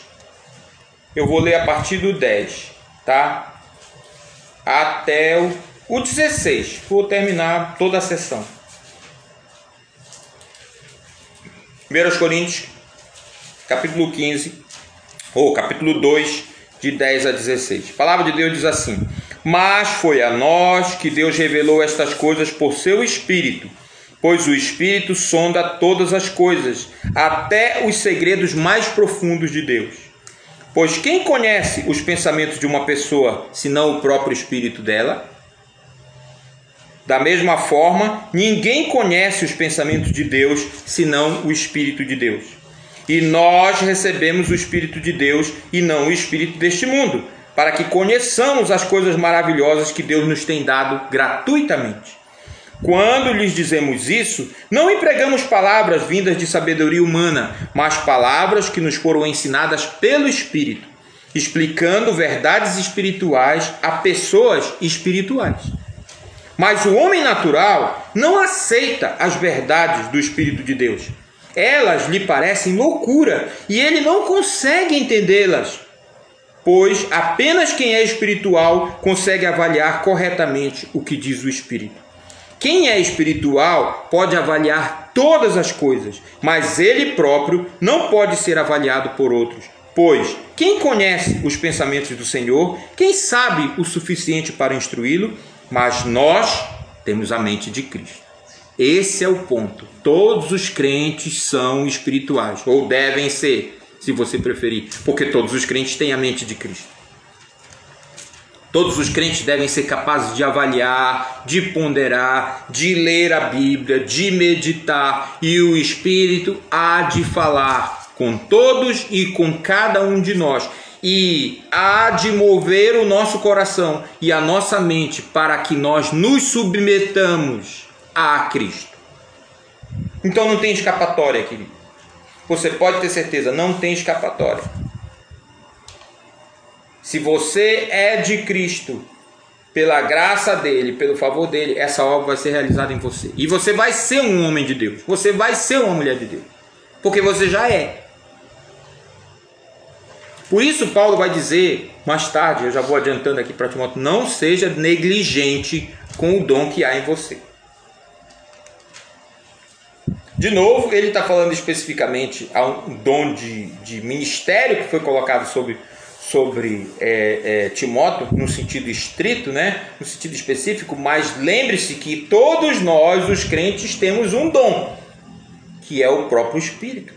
eu vou ler a partir do 10, tá? Até o 16. Vou terminar toda a sessão. 1 Coríntios, capítulo 15, ou capítulo 2, de 10 a 16. A palavra de Deus diz assim: mas foi a nós que Deus revelou estas coisas por seu Espírito, pois o Espírito sonda todas as coisas, até os segredos mais profundos de Deus. Pois quem conhece os pensamentos de uma pessoa, senão o próprio Espírito dela? Da mesma forma, ninguém conhece os pensamentos de Deus, senão o Espírito de Deus. E nós recebemos o Espírito de Deus e não o Espírito deste mundo, para que conheçamos as coisas maravilhosas que Deus nos tem dado gratuitamente. Quando lhes dizemos isso, não empregamos palavras vindas de sabedoria humana, mas palavras que nos foram ensinadas pelo Espírito, explicando verdades espirituais a pessoas espirituais. Mas o homem natural não aceita as verdades do Espírito de Deus. Elas lhe parecem loucura e ele não consegue entendê-las, pois apenas quem é espiritual consegue avaliar corretamente o que diz o Espírito. Quem é espiritual pode avaliar todas as coisas, mas ele próprio não pode ser avaliado por outros. Pois quem conhece os pensamentos do Senhor, quem sabe o suficiente para instruí-lo? Mas nós temos a mente de Cristo. Esse é o ponto. Todos os crentes são espirituais, ou devem ser, se você preferir, porque todos os crentes têm a mente de Cristo. Todos os crentes devem ser capazes de avaliar, de ponderar, de ler a Bíblia, de meditar, e o Espírito há de falar com todos e com cada um de nós, e há de mover o nosso coração e a nossa mente para que nós nos submetamos a Cristo. Então não tem escapatória, querido. Você pode ter certeza, não tem escapatória. Se você é de Cristo, pela graça dele, pelo favor dele, essa obra vai ser realizada em você. E você vai ser um homem de Deus. Você vai ser uma mulher de Deus. Porque você já é. Por isso Paulo vai dizer, mais tarde, eu já vou adiantando aqui para Timóteo, não seja negligente com o dom que há em você. De novo, ele está falando especificamente a um dom de ministério que foi colocado sobre Timóteo, no sentido estrito, né? No sentido específico, mas lembre-se que todos nós, os crentes, temos um dom, que é o próprio Espírito,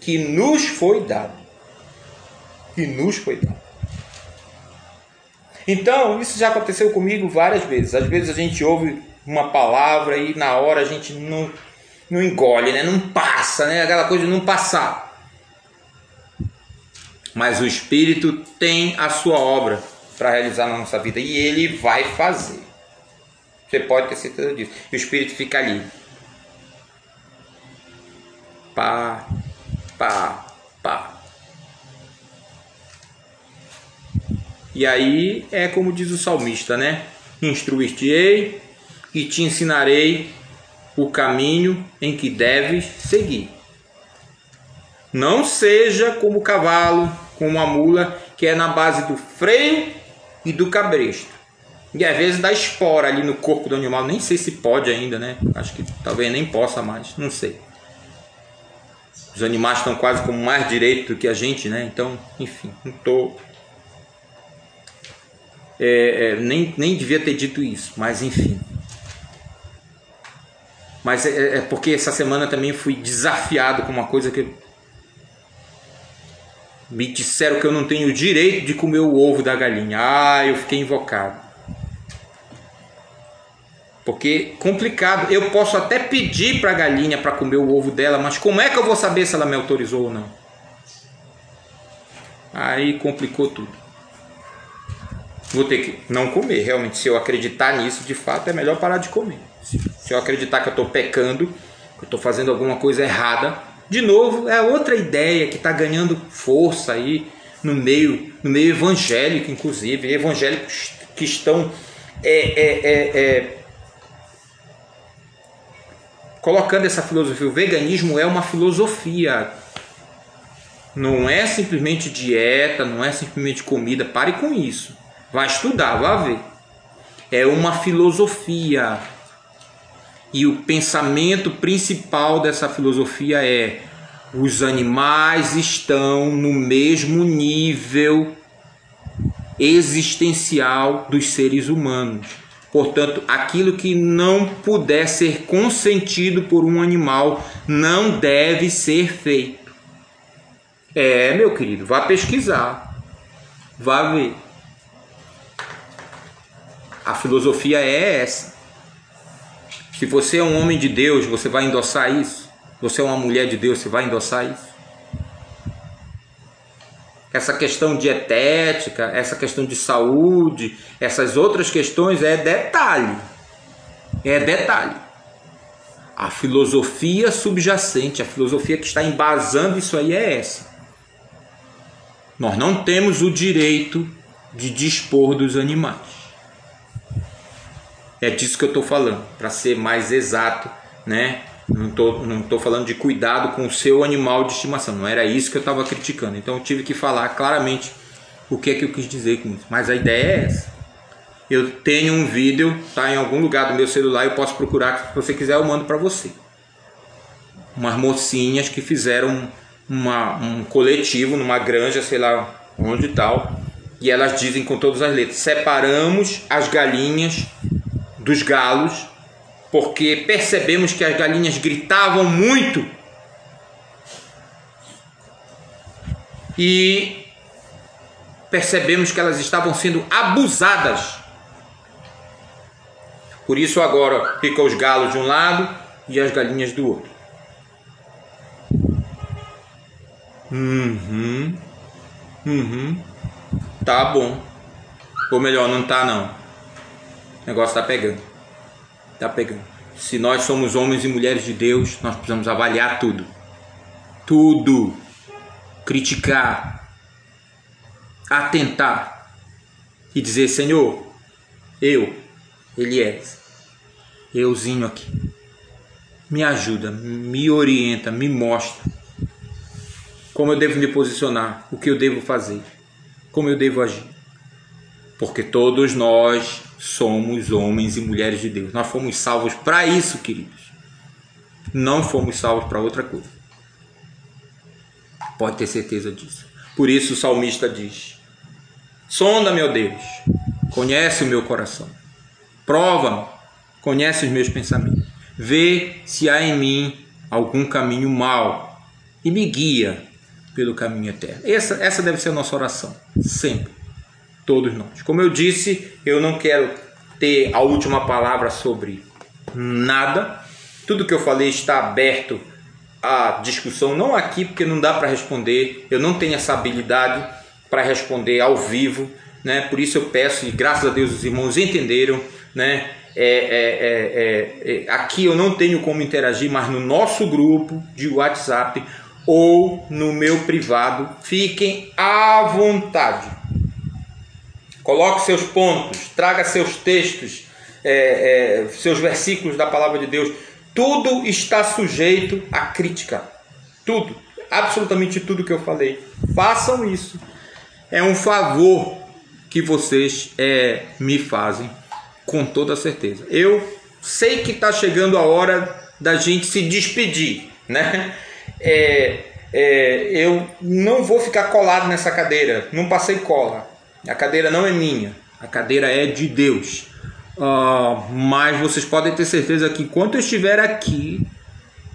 que nos foi dado. Então, isso já aconteceu comigo várias vezes. Às vezes a gente ouve uma palavra e na hora a gente não engole, né? Não passa, né? Aquela coisa de não passar. Mas o Espírito tem a sua obra para realizar na nossa vida e ele vai fazer. Você pode ter certeza disso. E o Espírito fica ali. Pá. E aí é como diz o salmista, né? Instruir-te-ei e te ensinarei o caminho em que deves seguir. Não seja como o cavalo, como a mula, que é na base do freio e do cabresto. E às vezes dá espora ali no corpo do animal. Nem sei se pode ainda, né? Acho que talvez nem possa mais, não sei. Os animais estão quase com mais direito do que a gente, né? Então, enfim, não estou... nem devia ter dito isso, mas enfim. Mas é porque essa semana também fui desafiado com uma coisa que me disseram que eu não tenho o direito de comer o ovo da galinha. Eu fiquei invocado. Porque complicado, eu posso até pedir para a galinha para comer o ovo dela, mas como é que eu vou saber se ela me autorizou ou não? Aí complicou tudo. Vou ter que não comer, realmente. Se eu acreditar nisso, de fato, é melhor parar de comer. Se eu acreditar que eu estou pecando, que eu estou fazendo alguma coisa errada, de novo, é outra ideia que está ganhando força aí no meio evangélico, inclusive, evangélicos que estão colocando essa filosofia. O veganismo é uma filosofia, não é simplesmente dieta, não é simplesmente comida. Pare com isso, vai estudar, vai ver. É uma filosofia, e o pensamento principal dessa filosofia é: os animais estão no mesmo nível existencial dos seres humanos. Portanto, aquilo que não puder ser consentido por um animal não deve ser feito. Meu querido, vá pesquisar, vá ver. A filosofia é essa. Se você é um homem de Deus, você vai endossar isso? Você é uma mulher de Deus, você vai endossar isso? Essa questão dietética, essa questão de saúde, essas outras questões é detalhe. É detalhe. A filosofia subjacente, a filosofia que está embasando isso aí é essa. Nós não temos o direito de dispor dos animais. É disso que eu estou falando, para ser mais exato, né? Não tô falando de cuidado com o seu animal de estimação. Não era isso que eu estava criticando. Então eu tive que falar claramente o que é que eu quis dizer com isso. Mas a ideia é essa. Eu tenho um vídeo, tá em algum lugar do meu celular, eu posso procurar. Se você quiser, eu mando para você. Umas mocinhas que fizeram um coletivo numa granja, sei lá onde e tal. E elas dizem com todas as letras: separamos as galinhas dos galos, porque percebemos que as galinhas gritavam muito e percebemos que elas estavam sendo abusadas. Por isso agora ficam os galos de um lado e as galinhas do outro. Tá bom. Ou melhor, não tá não. O negócio tá pegando. Tá pegando. Se nós somos homens e mulheres de Deus, nós precisamos avaliar tudo. Tudo. Criticar. Atentar. E dizer: Senhor, euzinho aqui, me ajuda, me orienta, me mostra como eu devo me posicionar, o que eu devo fazer, como eu devo agir. Porque todos nós somos homens e mulheres de Deus. Nós fomos salvos para isso, queridos. Não fomos salvos para outra coisa. Pode ter certeza disso. Por isso o salmista diz: sonda-me, ó Deus, conhece o meu coração. Prova-me, conhece os meus pensamentos. Vê se há em mim algum caminho mau e me guia pelo caminho eterno. Essa deve ser a nossa oração, sempre. Todos nós. Como eu disse, eu não quero ter a última palavra sobre nada. Tudo que eu falei está aberto à discussão, não aqui, porque não dá para responder. Eu não tenho essa habilidade para responder ao vivo, né? Por isso eu peço, e graças a Deus os irmãos entenderam, né? Aqui eu não tenho como interagir, mas no nosso grupo de WhatsApp ou no meu privado, fiquem à vontade. Coloque seus pontos, traga seus textos, seus versículos da palavra de Deus. Tudo está sujeito à crítica. Tudo, absolutamente tudo que eu falei. Façam isso. É um favor que vocês me fazem, com toda certeza. Eu sei que está chegando a hora da gente se despedir, né? Eu não vou ficar colado nessa cadeira. Não passei cola. A cadeira não é minha, a cadeira é de Deus. Mas vocês podem ter certeza que enquanto eu estiver aqui,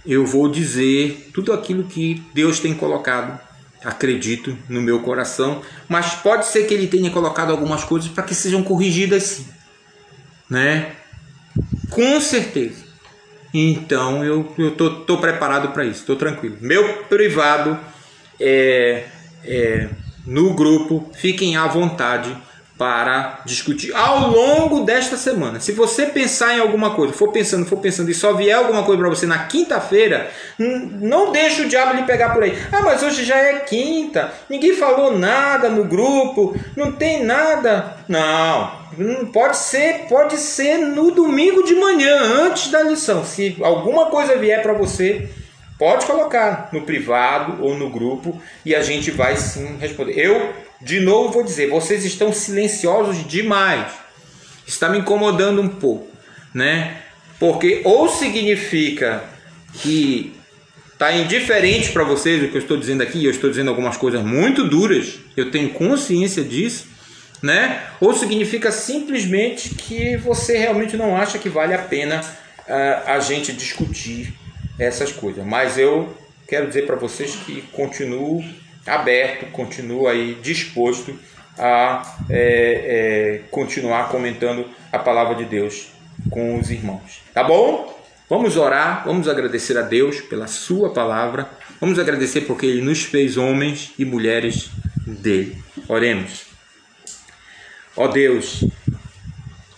eu vou dizer tudo aquilo que Deus tem colocado, acredito, no meu coração. Mas pode ser que Ele tenha colocado algumas coisas para que sejam corrigidas sim, né? Com certeza. Então eu tô preparado para isso, estou tranquilo. Meu privado no grupo, fiquem à vontade para discutir ao longo desta semana. Se você pensar em alguma coisa, for pensando e só vier alguma coisa para você na quinta-feira, não deixe o diabo lhe pegar por aí. Ah, mas hoje já é quinta, ninguém falou nada no grupo, não tem nada. Não, pode ser no domingo de manhã, antes da lição. Se alguma coisa vier para você, pode colocar no privado ou no grupo e a gente vai sim responder. Eu, de novo, vou dizer, vocês estão silenciosos demais. Está me incomodando um pouco, né? Porque ou significa que está indiferente para vocês o que eu estou dizendo aqui, eu estou dizendo algumas coisas muito duras, eu tenho consciência disso, né? Ou significa simplesmente que você realmente não acha que vale a pena a gente discutir essas coisas. Mas eu quero dizer para vocês que continuo aberto, continuo aí disposto a continuar comentando a palavra de Deus com os irmãos. Tá bom? Vamos orar, vamos agradecer a Deus pela sua palavra, vamos agradecer porque Ele nos fez homens e mulheres dele. Oremos. Ó Deus,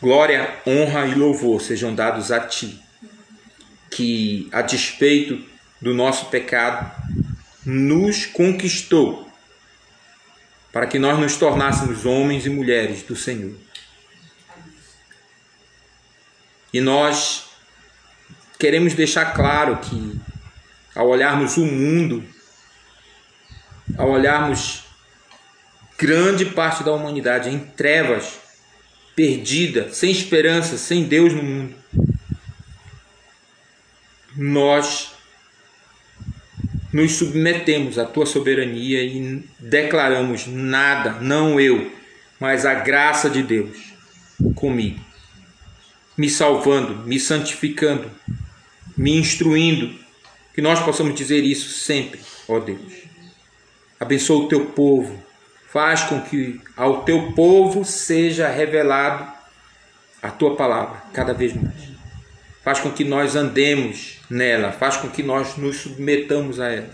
glória, honra e louvor sejam dados a Ti, que a despeito do nosso pecado nos conquistou para que nós nos tornássemos homens e mulheres do Senhor. E nós queremos deixar claro que ao olharmos o mundo, ao olharmos grande parte da humanidade em trevas, perdida, sem esperança, sem Deus no mundo, nós nos submetemos à Tua soberania e declaramos: nada, não eu, mas a graça de Deus comigo, me salvando, me santificando, me instruindo, que nós possamos dizer isso sempre. Ó Deus, abençoa o Teu povo, faz com que ao Teu povo seja revelado a Tua palavra cada vez mais. Faz com que nós andemos nela, faz com que nós nos submetamos a ela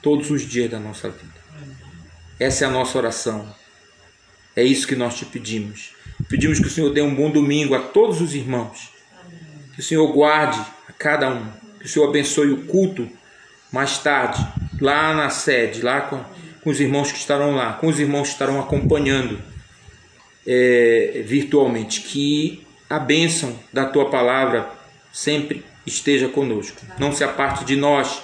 todos os dias da nossa vida. Essa é a nossa oração. É isso que nós te pedimos. Pedimos que o Senhor dê um bom domingo a todos os irmãos. Que o Senhor guarde a cada um. Que o Senhor abençoe o culto mais tarde, lá na sede, lá com os irmãos que estarão lá, com os irmãos que estarão acompanhando virtualmente. Que a bênção da Tua palavra sempre esteja conosco, não se aparte de nós,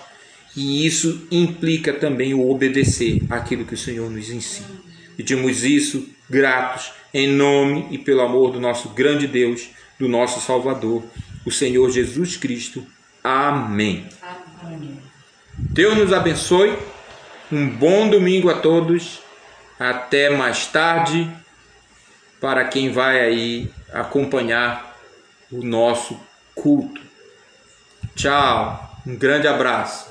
e isso implica também o obedecer àquilo que o Senhor nos ensina. Pedimos isso gratos, em nome e pelo amor do nosso grande Deus, do nosso Salvador, o Senhor Jesus Cristo. Amém. Amém. Deus nos abençoe, um bom domingo a todos, até mais tarde, para quem vai aí acompanhar o nosso culto. Tchau, um grande abraço.